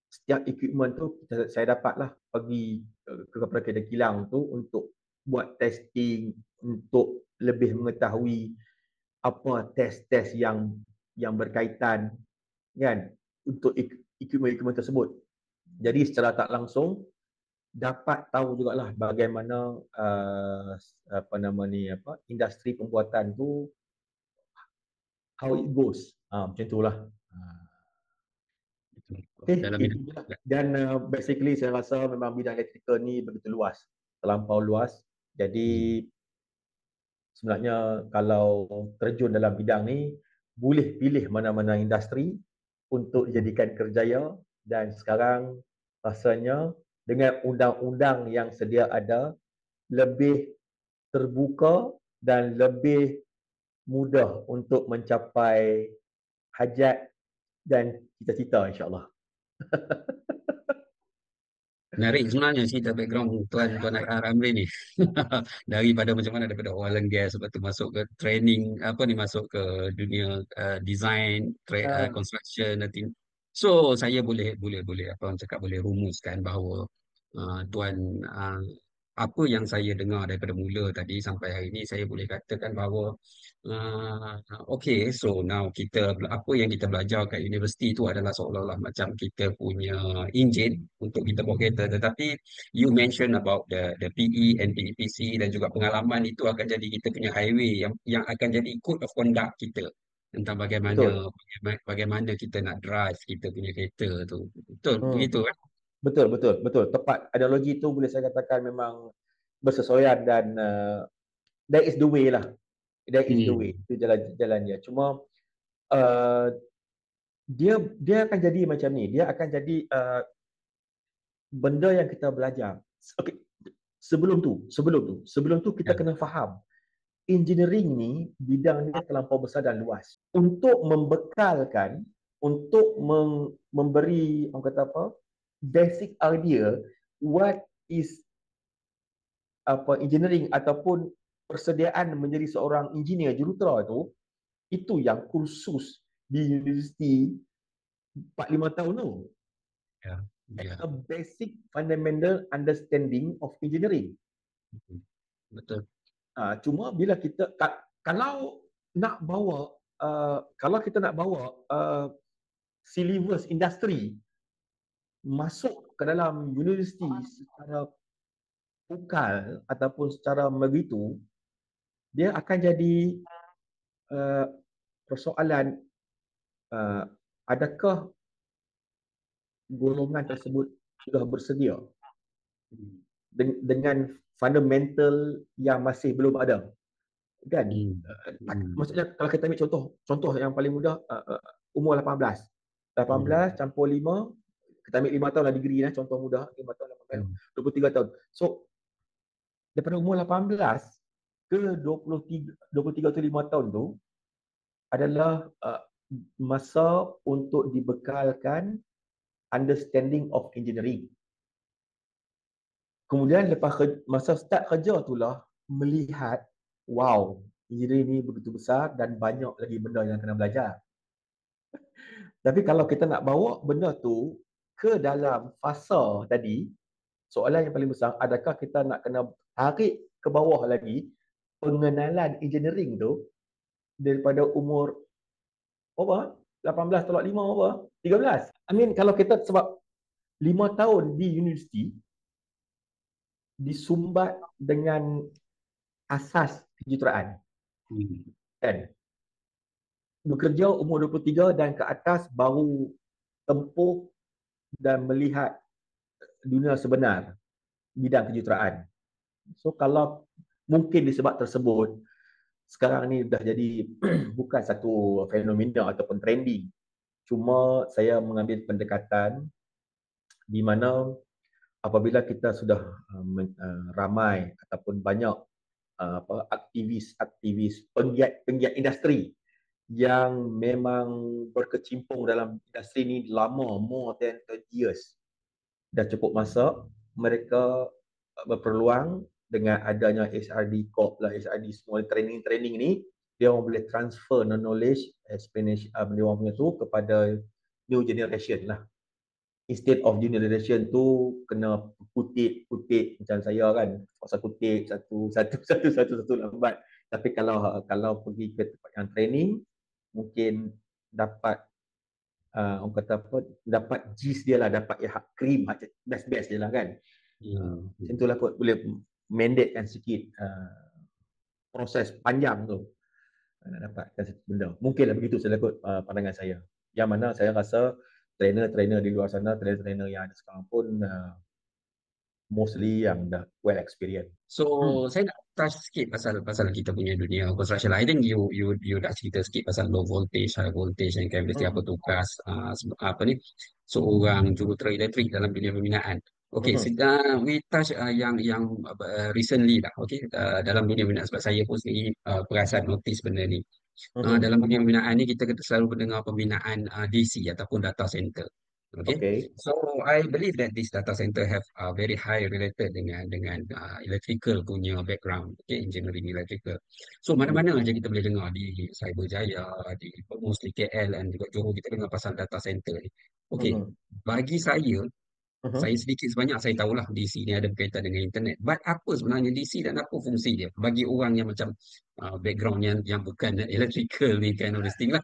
setiap equipment tu saya dapatlah pergi kepada kedai kilang tu untuk buat testing, untuk lebih mengetahui apa test-test yang berkaitan kan untuk equipment tersebut. Jadi secara tak langsung dapat tahu jugalah bagaimana industri pembuatan tu, how it goes. Macam itulah. Dan basically saya rasa memang bidang electrical ni begitu luas, terlampau luas. Jadi sebenarnya kalau terjun dalam bidang ni boleh pilih mana-mana industri untuk dijadikan kerjaya, dan sekarang rasanya dengan undang-undang yang sedia ada lebih terbuka dan lebih mudah untuk mencapai hajat dan cita-cita, insyaAllah. Menarik sebenarnya cerita background Tuan Ramli ni. Daripada macam mana, daripada oil and gas, lepas tu masuk ke training, apa ni, masuk ke dunia design, Ah, construction, nanti. So saya boleh apa orang cakap, boleh rumuskan bahawa Tuan, apa yang saya dengar daripada mula tadi sampai hari ini, saya boleh katakan bahawa okay, so now apa yang kita belajar kat universiti tu adalah seolah-olah macam kita punya enjin untuk kita bawa kereta, tetapi you mention about the PE and PEPC, dan juga pengalaman itu akan jadi kita punya highway yang akan jadi code of conduct kita tentang betul. bagaimana kita nak drive kita punya kereta tu. Betul Hmm. begitu kan? Betul, betul, betul. Tepat. Analogi itu boleh saya katakan memang bersesuaian, dan that is the way lah. That is the way. Hmm. Itu jalan-jalannya. Cuma uh, dia akan jadi macam ni. Dia akan jadi benda yang kita belajar. Okay. Sebelum tu kita Ya. kena faham engineering ni bidang dia terlampau besar dan luas. Untuk membekalkan, untuk memberi orang kata apa, basic idea what is apa engineering ataupun persediaan menjadi seorang engineer jurutera tu, itu yang kursus di universiti 4-5 tahun tu. Ya. That's Ya. a basic fundamental understanding of engineering. Betul. Cuma bila kita kalau nak bawa kalau kita nak bawa syllabus industri masuk ke dalam universiti secara vokal ataupun secara begitu, dia akan jadi persoalan, adakah golongan tersebut sudah bersedia dengan fundamental yang masih belum ada, kan? Maksudnya kalau kita ambil contoh yang paling mudah, umur 18 campur 5, kita ambil 5 tahun lah degree lah, contoh mudah, 5 tahun 18 23 tahun. So daripada umur 18 ke 23 atau 5 tahun tu adalah masa untuk dibekalkan understanding of engineering. Kemudian lepas masa start kerja itulah melihat, wow, engineering ni begitu besar dan banyak lagi benda yang kena belajar. Tapi kalau kita nak bawa benda tu ke dalam fasa tadi, soalan yang paling besar, adakah kita nak kena tarik ke bawah lagi pengenalan engineering tu daripada umur berapa? 18 tolak 5 berapa? 13. I mean, kalau kita sebab 5 tahun di universiti disumbat dengan asas kejuruteraan. Kan? Bekerja umur 23 dan ke atas baru tempuh dan melihat dunia sebenar bidang kejuruteraan. So kalau mungkin disebab tersebut, sekarang ni dah jadi bukan satu fenomena ataupun trending. Cuma saya mengambil pendekatan di mana apabila kita sudah ramai ataupun banyak aktivis, penggiat industri yang memang berkecimpung dalam industri ni lama, more than 30 years. Dah cukup masa mereka berpeluang dengan adanya HRD Corp lah, HRD semua training ni, dia orang boleh transfer knowledge, explanation dia orang punya tu kepada new generation lah. Instead of generation tu kena kutip macam saya kan, pasal kutip satu lambat. Tapi kalau pergi ke tempat yang training, mungkin dapat orang kata apa, dapat gist dia lah, dapat cream best dia lah kan. Macam itulah kot, boleh mandatekan sikit proses panjang tu nak dapatkan satu benda. Mungkinlah begitu saya ikut pandangan saya. Yang mana saya rasa trainer di luar sana, trainer yang ada sekarang pun mostly yang dah well experienced. So Hmm. saya nak touch sikit pasal pasal kita punya dunia construction lah. I think you dah cerita sikit pasal low voltage, high voltage yang kan mesti apa Hmm. tugas apa ni seorang jurutera elektrik dalam dunia pembinaan. Okay, Hmm. we touch yang recently lah. Okay, dalam dunia pembinaan sebab saya pun sendiri perasan notice benda ni. Hmm. Dalam dunia pembinaan ni kita selalu mendengar pembinaan DC ataupun data center. Okay, Okay. so I believe that this data center have very high related dengan electrical punya background, okay, engineering electrical. So mana-mana aja kita boleh dengar di Cyberjaya, di mostly KL dan juga Johor kita dengar pasal data center ni. Okay, Hmm. bagi saya Hmm. sedikit sebanyak saya tahulah DC ni ada berkaitan dengan internet. But apa sebenarnya DC dan apa fungsi dia bagi orang yang macam background yang bukan electrical ni kind of this thing lah.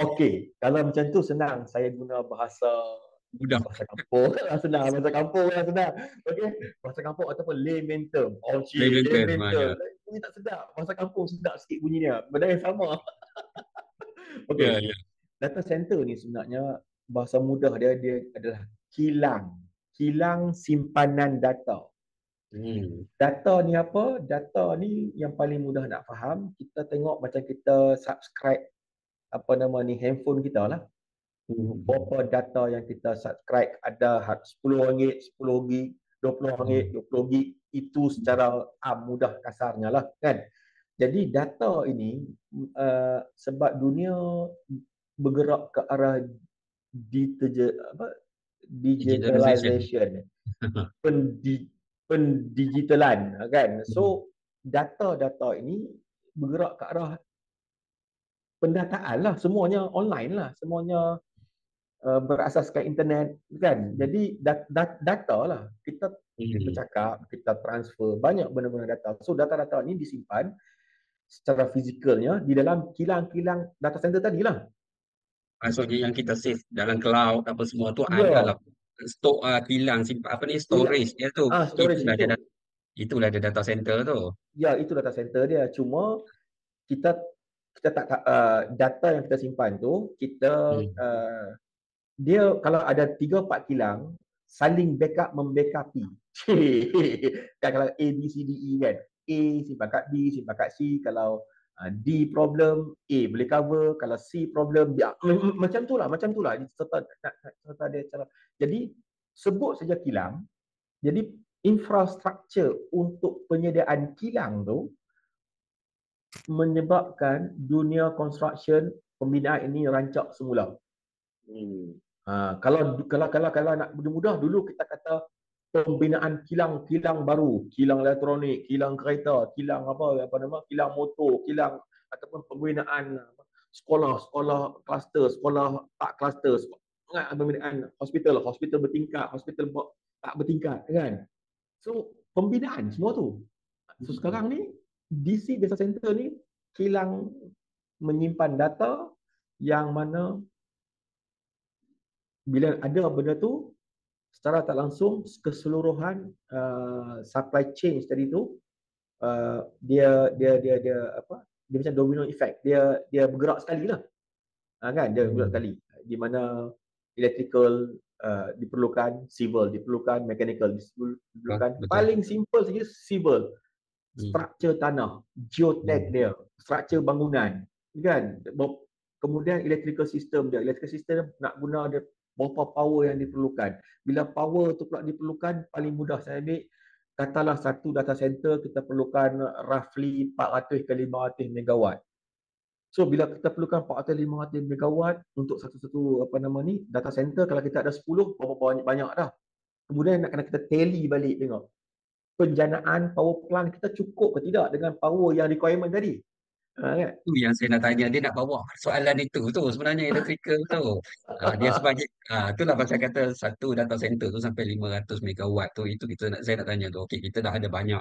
Okey, kalau macam tu senang saya guna bahasa Mudah. kampung. Senang bahasa kampung lah senang. Okey, bahasa kampung ataupun layman term. Oh cik, Layman term, layman ya. term. Bunyi tak sedap. Bahasa kampung sedap sikit bunyinya. Benda yang sama. Ya, Okey, ya. data center ni sebenarnya bahasa mudah dia adalah kilang. Kilang simpanan data. Hmm. Data ni apa? Data ni yang paling mudah nak faham, kita tengok macam kita subscribe apa nama ni handphone kita lah. Hmm. Berapa data yang kita subscribe, ada RM10, 10 gig, RM20, 20 gig, itu secara mudah kasarnya lah kan. Jadi data ini sebab dunia bergerak ke arah Digitalization. digitalization, pendigitalan kan. So data-data ini bergerak ke arah pendataan lah, semuanya online lah, semuanya berasaskan internet kan. Jadi data lah, kita bercakap, kita transfer banyak benda-benda data. So data-data ni disimpan secara fizikalnya di dalam kilang-kilang data center tadi lah. Maksudnya yang kita save dalam cloud apa semua tu adalah Ya, stok kilang simpan apa ni kilang, storage dia tu storage itu. itulah ada data center tu. Ya, itu data center dia. Cuma kita kita tak data yang kita simpan tu, kita Hmm. dia kalau ada 3-4 kilang saling backup membackupi. Kan kalau A B C D E kan. A simpan kat B, simpan kat C. Kalau D problem, A boleh cover. Kalau C problem, B. Macam tu lah. Serta dia cara. Jadi sebut saja kilang. Jadi infrastruktur untuk penyediaan kilang tu menyebabkan dunia construction pembinaan ini rancak semula. Kalau nak mudah dulu kita kata pembinaan kilang baru, kilang elektronik, kilang kereta, kilang kilang motor, kilang ataupun pembinaan sekolah kluster, sekolah tak kluster, pembinaan hospital bertingkat, hospital tak bertingkat kan. So pembinaan semua tu. So sekarang ni DC data center ni kilang menyimpan data yang mana bila ada benda tu secara tak langsung keseluruhan supply chain tadi tu dia macam domino effect, dia bergerak sekali lah. Kan dia bergerak sekali di mana electrical diperlukan, civil diperlukan, mechanical diperlukan. Betul. Paling simple saja civil, struktur tanah, geotech dia, struktur bangunan kan. Kemudian electrical system dia, nak guna dia berapa power yang diperlukan. Bila power tu pula diperlukan, paling mudah saya ambil, katalah satu data center kita perlukan roughly 400 ke 500 megawatt. So bila kita perlukan 400-500 megawatt untuk satu-satu data center, kalau kita ada 10, berapa banyak dah. Kemudian nak kena kita tally balik tengok penjanaan power plant kita cukup ke tidak dengan power yang requirement tadi. Kan? Itu yang saya nak tanya, dia nak bawa soalan itu tu sebenarnya electrical tu. Dia sebagai itulah pasal kata satu data center tu sampai 500 megawatt tu, itu saya nak tanya tu. Okey, kita dah ada banyak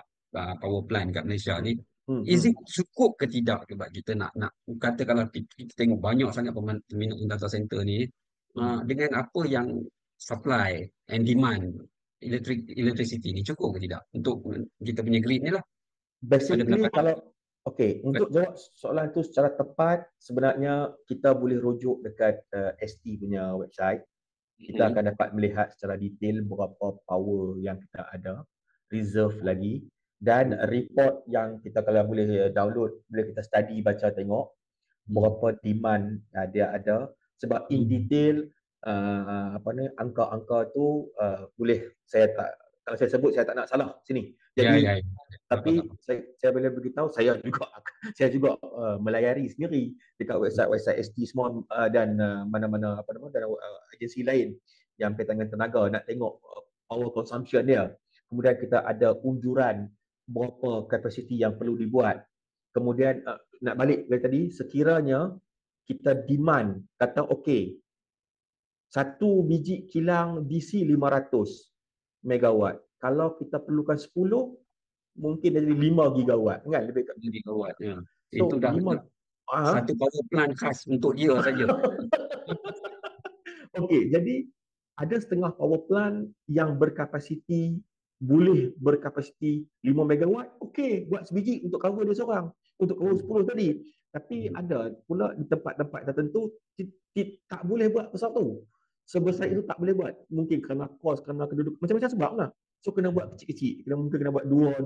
power plant kat Malaysia ni. Is it cukup ke tidak sebab kita nak kata kalau kita tengok banyak sangat peminat data center ni dengan apa yang supply and demand electricity ni cukup ke tidak untuk kita punya grid ni lah. Basically Ada untuk jawab soalan tu secara tepat, sebenarnya kita boleh rujuk dekat ST punya website. Kita akan dapat melihat secara detail berapa power yang kita ada, reserve lagi, dan report yang kita kalau boleh download, boleh kita study, baca, tengok berapa demand dia ada. Sebab in detail angka-angka tu boleh saya tak, kalau saya sebut saya tak nak salah sini. Jadi tapi saya boleh beritahu saya juga melayari sendiri dekat website ST semua dan mana-mana dan agensi lain yang berkaitan dengan tenaga nak tengok power consumption dia. Kemudian kita ada unjuran berapa kapasiti yang perlu dibuat. Kemudian nak balik dari tadi, sekiranya kita demand kata okey, satu biji kilang DC 500 megawatt. Kalau kita perlukan 10, mungkin jadi 5 gigawatt kan, lebih 5 gigawatt ya. so Itu dah 5 satu power plant khas untuk dia saja. Okey, jadi ada setengah power plant yang boleh berkapasiti 5 megawatt. Okey, buat sebiji untuk cover dia seorang, untuk cover 10 tadi. Tapi ada pula di tempat-tempat tertentu tak boleh buat besar tu. Sebesar itu tak boleh buat. Mungkin kerana kos, kerana keduduk, macam-macam sebab lah. So kena buat kecil-kecil. Mungkin kena buat 2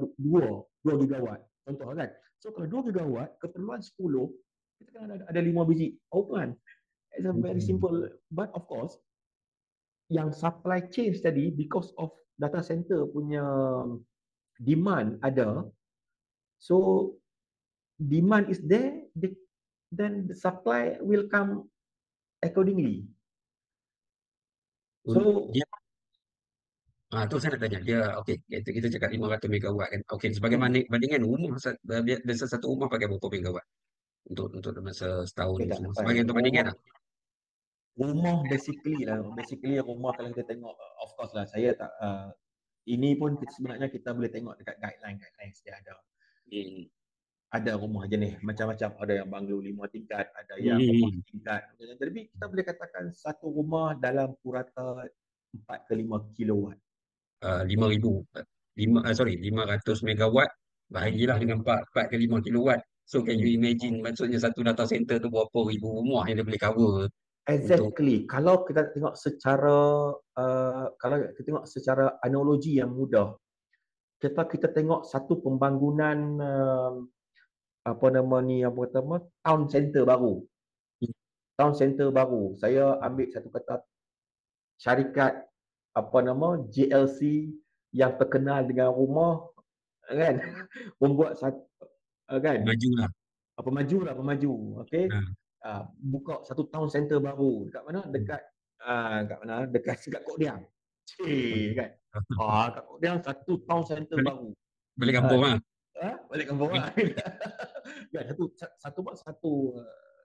gigawatt. Contoh kan. So kalau 2 gigawatt, keperluan 10, kita kan ada 5 biji power plant. It's a very simple. But of course, yang supply chain tadi, because of data center punya demand ada, so demand is there, then the supply will come accordingly. So Dia tu saya nak tanya dia, okey, kita cakap 500 megawatt kan. Okey, sebagai bandingan rumah biasa satu rumah pakai berapa megawatt untuk masa setahun ni semua. Sebagai untuk bandingan lah. Rumah basically rumah kalau kita tengok, of course lah, saya tak ini pun sebenarnya kita boleh tengok dekat guideline dia ada. Ada rumah jenis macam-macam, ada yang banglo 5 tingkat, ada yang 4 tingkat. Jadi kita boleh katakan satu rumah dalam purata 4 ke 5 kilowatt. 500 megawatt bahagilah dengan 4 ke 5 kilowatt. So can you imagine, maksudnya satu data center tu berapa ribu rumah yang dia boleh cover. Exactly. Kalau kita tengok secara analogi yang mudah, kita tengok satu pembangunan town center baru. Town center baru. Saya ambil satu kata syarikat JLC yang terkenal dengan rumah kan, membuat satu kan, pemaju. Okey. Buka satu town center baru dekat mana? Dekat dekat Kok Diang. Kan. Kat Kok Diang satu town center baru. Balik kampung lah. Balik kampung lah. Kan, satu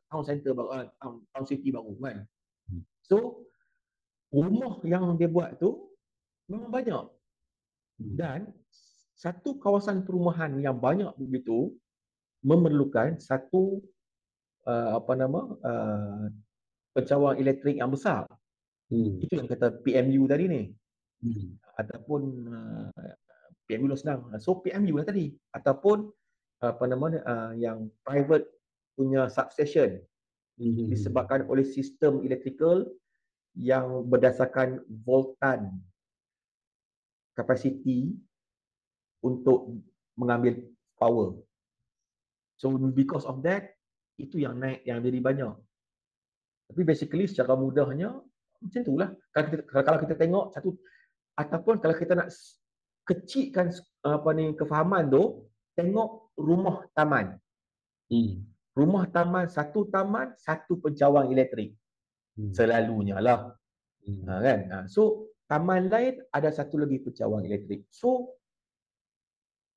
town center baru, town city baru kan. So rumah yang dia buat tu memang banyak. Dan satu kawasan perumahan yang banyak begitu memerlukan satu pencawang elektrik yang besar. Itu yang kata PMU tadi ni. Ataupun PMU lah senang. So PMU lah tadi. Ataupun yang private punya substation disebabkan oleh sistem elektrikal yang berdasarkan voltan kapasiti untuk mengambil power. So because of that, itu yang naik, yang jadi banyak. Tapi basically secara mudahnya macam itulah. Kalau kita tengok satu, ataupun kalau kita nak kecilkan kefahaman tu, tengok rumah taman. Rumah taman, satu pencawang elektrik. Selalunya lah. Kan? So taman lain ada satu lagi pencawang elektrik. So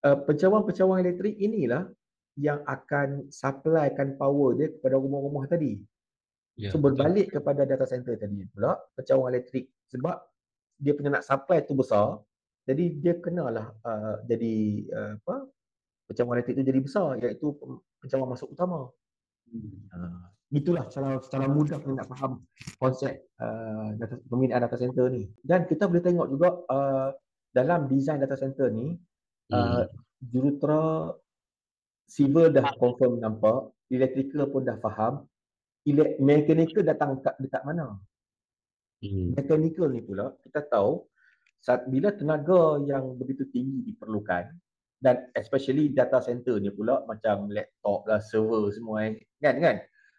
pencawang-pencawang elektrik inilah yang akan supplykan power dia kepada rumah-rumah tadi. So berbalik kepada data center tadi pula, pencawang elektrik, sebab dia punya nak supply tu besar, jadi dia kenalah jadi pencawang elektrik tu jadi besar, iaitu pencawang masuk utama. Itulah secara mudah kita nak faham konsep pembinaan data center ni. Dan kita boleh tengok juga dalam design data center ni, jurutera civil dah confirm nampak, electrical pun dah faham, mechanical datang dekat mana. Mechanical ni pula kita tahu bila tenaga yang begitu tinggi diperlukan, dan especially data center ni pula macam laptop lah, server semua kan.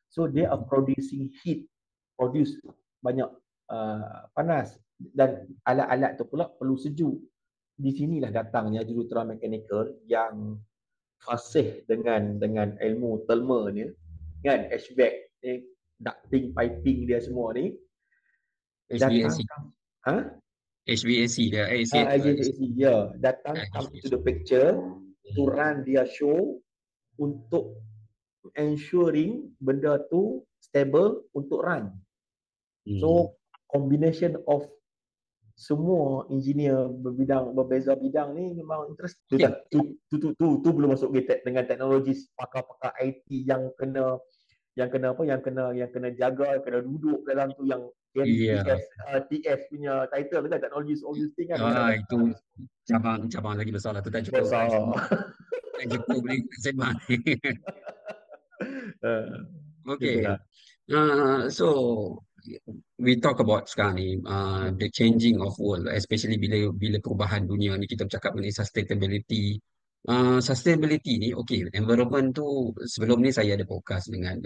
So they are producing heat, produce banyak panas, dan alat-alat tu pula perlu sejuk. Di sinilah datangnya jurutera mechanical yang fasih dengan ilmu thermal ni kan, HVAC ni, ducting, piping dia semua ni datang. HVAC. Ha? HVAC dia. HVAC, ya, datang come to the picture to run their show untuk ensuring benda tu stable untuk run. So combination of semua engineer berbeza bidang ni memang interest. Tu belum masuk dengan teknologi pakar-pakar IT yang kena jaga, kena duduk dalam tu, yang TS punya title kan, teknologi solution kan. Itu cabang lagi besar lah, tu tak cukup. Besar. Tak cukup boleh sembang. Okay. Itulah. So we talk about sekarang ni the changing of world, especially bila perubahan dunia ni, kita bercakap mengenai sustainability. Sustainability ni, okay, environment tu sebelum ni saya ada podcast dengan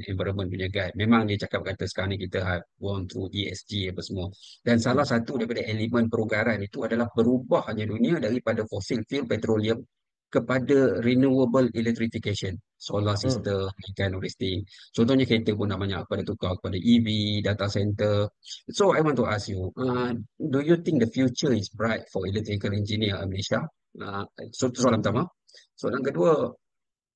environment punya guide. Memang dia cakap kata sekarang ni kita have gone through ESG apa semua. Dan salah satu daripada elemen perugaran itu adalah berubahnya dunia daripada fossil fuel petroleum kepada renewable electrification, solar system, kind of this thing. Contohnya kereta pun nak banyak pada tukar kepada EV, data center. So I want to ask you, do you think the future is bright for electrical engineer Malaysia? So itu soalan pertama. Soalan kedua,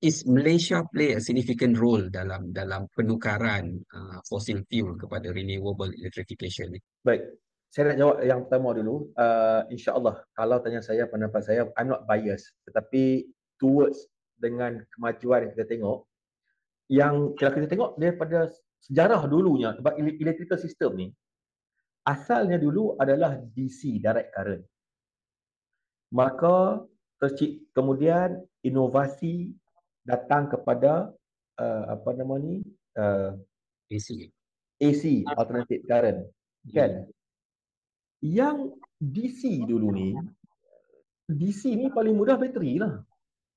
is Malaysia play a significant role dalam penukaran fossil fuel kepada renewable electrification ni? Baik, saya nak jawab yang pertama dulu. InsyaAllah, kalau tanya saya, pendapat saya, I'm not biased. Tetapi towards dengan kemajuan yang kita tengok, kalau kita tengok daripada sejarah dulunya, sebab electrical system ni, asalnya dulu adalah DC, direct current. Maka kemudian inovasi datang kepada AC, alternative current. Kan? Yang DC dulu ni, DC ni paling mudah bateri lah.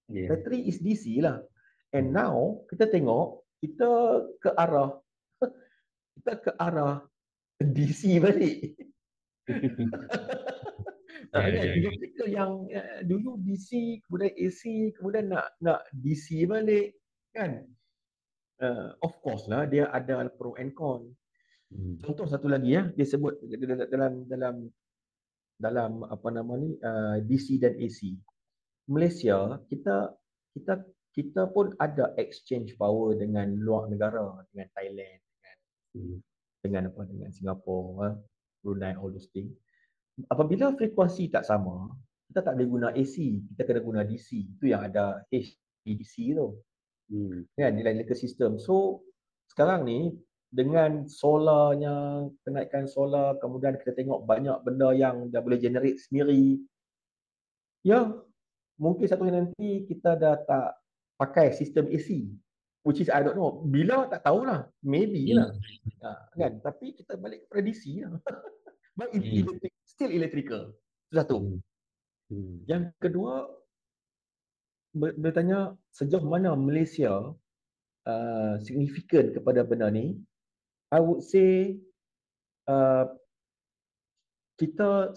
Bateri is DC lah. And now kita tengok kita ke arah DC balik. Electrical yang dulu DC, kemudian AC, kemudian nak DC balik kan. Of course lah dia ada pro and con. Contoh satu lagi dia sebut dalam DC dan AC. Malaysia kita pun ada exchange power dengan luar negara, dengan Thailand, dengan Singapura, Brunei, all those things. Apabila frekuensi tak sama, kita tak boleh guna AC, kita kena guna DC. Itu yang ada HVDC tu. Kan, di lain ekosistem. So sekarang ni dengan solarnya, kenaikan solar, kemudian kita tengok banyak benda yang dah boleh generate sendiri. Ya, mungkin satu hari nanti kita dah tak pakai sistem AC, which is I don't know. Bila tak tahulah, maybe lah. Kan? Tapi kita balik kepada DC lah. But still electrical. Itu satu. Yang kedua, bertanya sejauh mana Malaysia signifikan kepada benda ni. I would say kita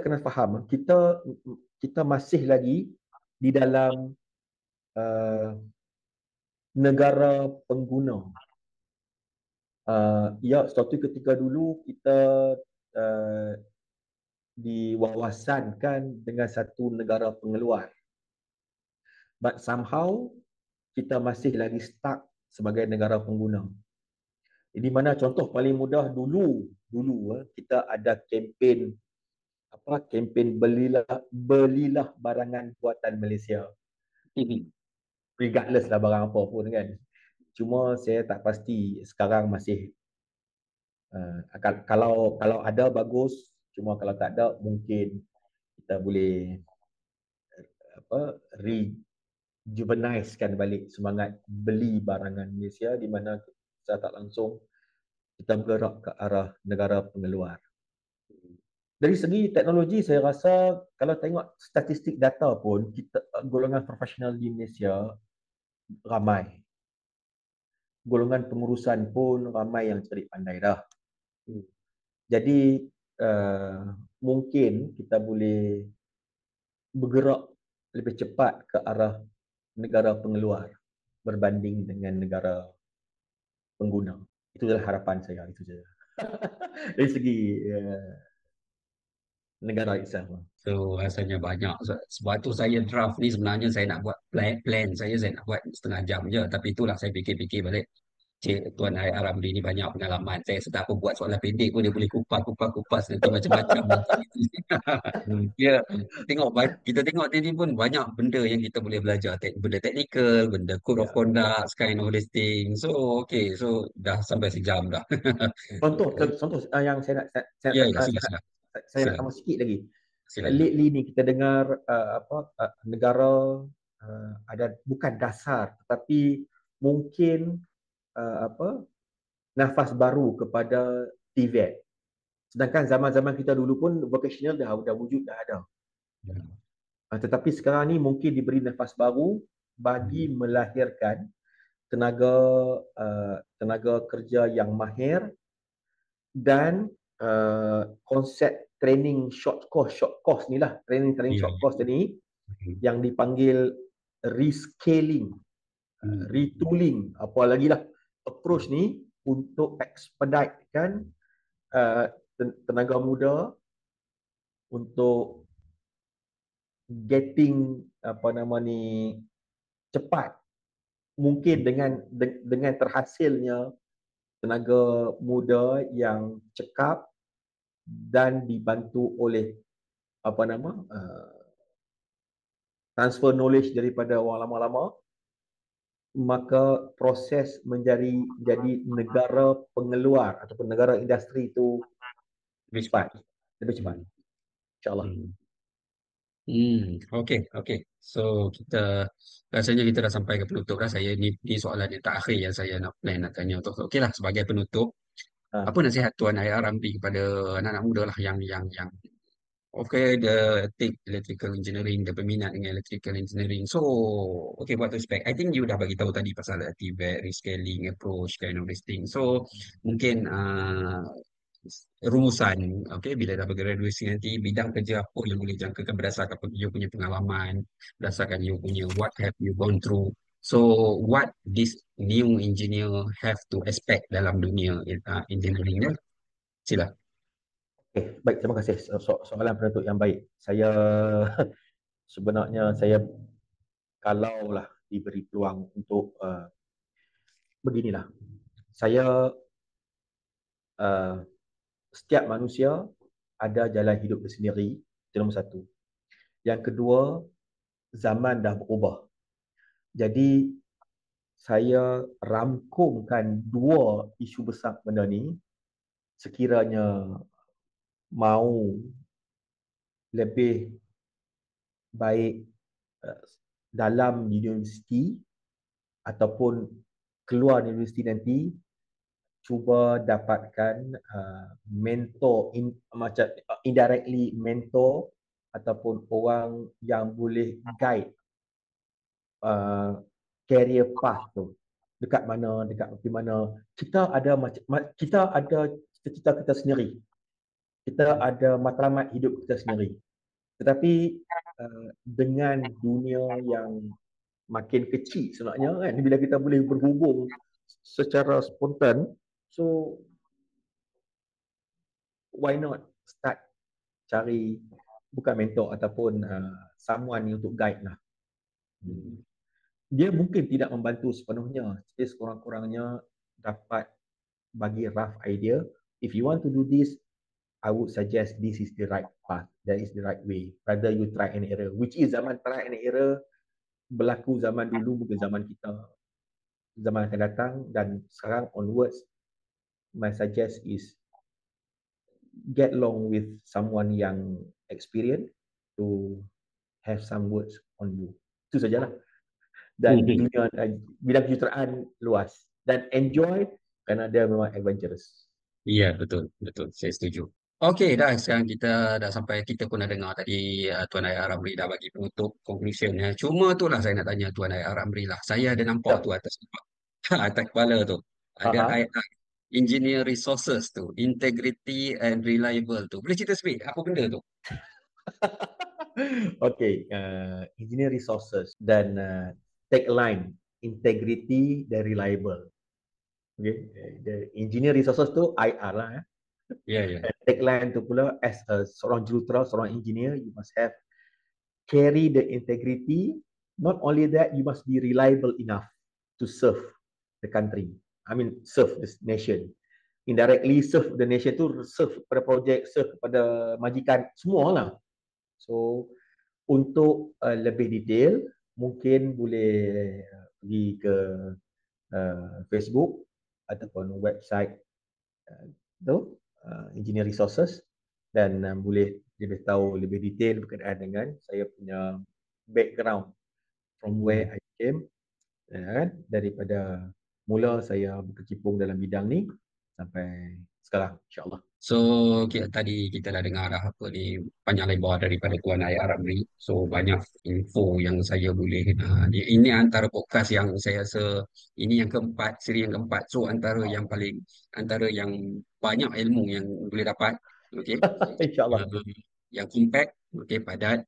kena faham kita masih lagi di dalam negara pengguna. Ya, suatu ketika dulu kita diwawasankan dengan satu negara pengeluar. But somehow kita masih lagi stuck sebagai negara pengguna. Di mana contoh paling mudah dulu kita ada kempen belilah barangan buatan Malaysia. Regardless lah barang apa pun kan. Cuma saya tak pasti sekarang masih kalau ada bagus, cuma kalau tak ada mungkin kita boleh rejuveniskan balik semangat beli barangan Malaysia, di mana secara tak langsung kita bergerak ke arah negara pengeluar. Dari segi teknologi, saya rasa kalau tengok statistik data pun, kita golongan profesional di Malaysia ramai. Golongan pengurusan pun ramai yang cerdik pandai dah. Jadi mungkin kita boleh bergerak lebih cepat ke arah negara pengeluar berbanding dengan negara pengguna. Itu adalah harapan saya, itu saja. Dari segi negara itself. So rasanya banyak. Sebab tu saya draft ni sebenarnya saya nak buat plan saya nak buat setengah jam je. Tapi itulah saya fikir-fikir balik. Cik Tuan Aramli ni banyak pengalaman. Saya sedap pun buat soalan pendek pun dia boleh kupas nanti macam-macam nanti. Dia tengok kita tengok tadi pun banyak benda yang kita boleh belajar. Benda teknikal, benda code of Ya. conduct, kind of this thing. So okay, so dah sampai sejam dah. Contoh yang saya nak Ya, ya, sila. saya nak Sila. tambah sikit lagi. Sila. Lately ni kita dengar negara ada bukan dasar tetapi mungkin nafas baru kepada TVET. Sedangkan zaman-zaman kita dulu pun vocational dah wujud, dah ada. Tetapi sekarang ni mungkin diberi nafas baru bagi melahirkan tenaga kerja yang mahir dan konsep training short course ni lah, training short course ni yang dipanggil rescaling, retooling, apa lagi lah approach ni untuk expeditekan tenaga muda untuk getting cepat mungkin dengan terhasilnya tenaga muda yang cekap dan dibantu oleh transfer knowledge daripada orang lama-lama, maka proses jadi negara pengeluar ataupun negara industri itu lebih cepat. InsyaAllah. Okay. So rasanya kita dah sampai ke penutup dah. Saya ni soalan yang terakhir yang saya nak tanya untuk okey lah sebagai penutup. Apa nasihat Tuan Aramli kepada anak-anak muda lah yang okay, dia take electrical engineering, dia berminat dengan electrical engineering. So, okay, what to expect? I think you dah bagi tahu tadi pasal TVET, rescaling, approach, kind of this thing. So, mungkin rumusan, okay, bila dah bergraduasi nanti, bidang kerja apa yang boleh jangkakan berdasarkan you punya pengalaman, berdasarkan you punya what have you gone through. So, what this new engineer have to expect dalam dunia engineering ni? Sila. Okay, baik, terima kasih. Soalan penutup yang baik. Saya sebenarnya kalaulah diberi peluang untuk beginilah. Saya setiap manusia ada jalan hidup tersendiri, itu nombor satu. Yang kedua, zaman dah berubah. Jadi saya rangkumkan dua isu besar benda ni. Sekiranya mau lebih baik dalam universiti ataupun keluar universiti nanti, cuba dapatkan mentor, macam indirectly mentor ataupun orang yang boleh guide career path tu. Dekat mana. Kita ada cita-cita kita sendiri. Kita ada matlamat hidup kita sendiri. Tetapi dengan dunia yang makin kecil sebenarnya kan, bila kita boleh berhubung secara spontan, so why not start cari bukan mentor ataupun someone untuk guide lah. Dia mungkin tidak membantu sepenuhnya, jadi sekurang-kurangnya dapat bagi rough idea. If you want to do this, I would suggest this is the right path, that is the right way. Rather you try and error, which is zaman try and error berlaku zaman dulu, mungkin zaman kita, zaman akan datang, dan sekarang onwards, my suggest is get along with someone yang experienced to have some words on you. Itu sajalah. Dan dunia bidang kejuruteraan luas dan enjoy kerana dia memang adventurous. Iya, betul, betul. Saya setuju. Okey, dah sekarang kita pun dah dengar tadi Tuan Air Ramli dah bagi penutup conclusion ya. Cuma tu lah saya nak tanya Tuan Air Ramli lah. Saya ada nampak tu Ya. atas atas kepala tu. Ada Aha. IR, Engineer Resources tu, Integrity and Reliable tu. Boleh cerita sikit apa benda tu? Okay, engineer resources dan tagline integrity dan reliable. Okay, the engineer resources tu IR lah. Ya, ya. Tagline tu pula, as a seorang jurutera, seorang engineer, you must have carry the integrity. Not only that, you must be reliable enough to serve the country. I mean, serve the nation. Indirectly serve the nation tu, serve kepada projek, serve kepada majikan, semua lah. So, untuk lebih detail, mungkin boleh pergi ke Facebook ataupun website tu, Engineer Resources, dan boleh lebih tahu lebih detail berkenaan dengan saya punya background from where I came, kan, daripada mula saya berkecimpung dalam bidang ni sampai sekarang, insyaAllah. So, tadi kita dah dengar dah apa ni panjang lebar daripada Tuan Air Ramli. So, banyak info yang saya boleh. Ini antara podcast yang saya rasa ini yang keempat, siri yang keempat. So, antara yang banyak ilmu yang boleh dapat. Okay. InsyaAllah. Yang compact, okay, padat,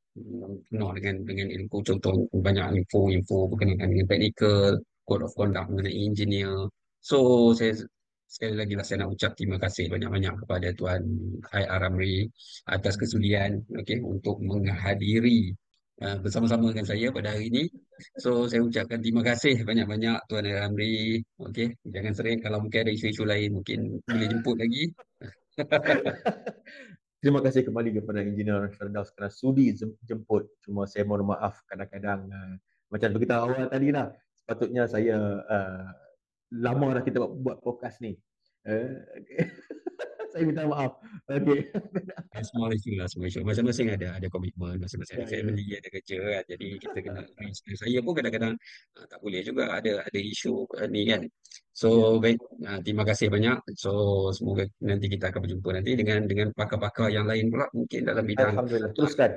penuh dengan info. Contoh banyak info berkenaan dengan technical, code of conduct mengenai engineer. So, sekali lagi lah saya nak ucap terima kasih banyak-banyak kepada Tuan IR Ramli atas kesudian, okay, untuk menghadiri bersama-sama dengan saya pada hari ini. So, saya ucapkan terima kasih banyak-banyak Tuan IR Ramli. Okay, jangan sering, kalau mungkin ada isu-isu lain, mungkin boleh jemput lagi. Terima kasih kembali kepada Engineer Firdaus kerana sudi jemput. Cuma saya mohon maaf kadang-kadang macam beritahu awal tadi lah. Sepatutnya saya lama dah kita buat podcast ni. Saya minta maaf. Okey. Semua isu lah, semua isu. Masing-masing ada komitmen, masing-masing ada Ya, ya. family, ada kerja kan. Jadi kita kena arrange. Saya pun kadang-kadang tak boleh juga ada isu ni kan. So Ya. baik, terima kasih banyak. So semoga nanti kita akan berjumpa nanti dengan pakar-pakar yang lain pula mungkin dalam bidang Alhamdulillah. Teruskan.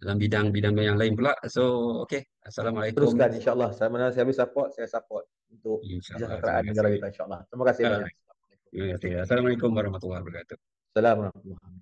dalam bidang-bidang yang lain pula. So okey, Assalamualaikum. Teruskan insyaAllah. Saya habis support, saya support untuk InsyaAllah, terima kesejahteraan negara kasih. kita insyaAllah. Terima kasih banyak. Terima kasih. Assalamualaikum warahmatullahi wabarakatuh. Assalamualaikum warahmatullahi wabarakatuh.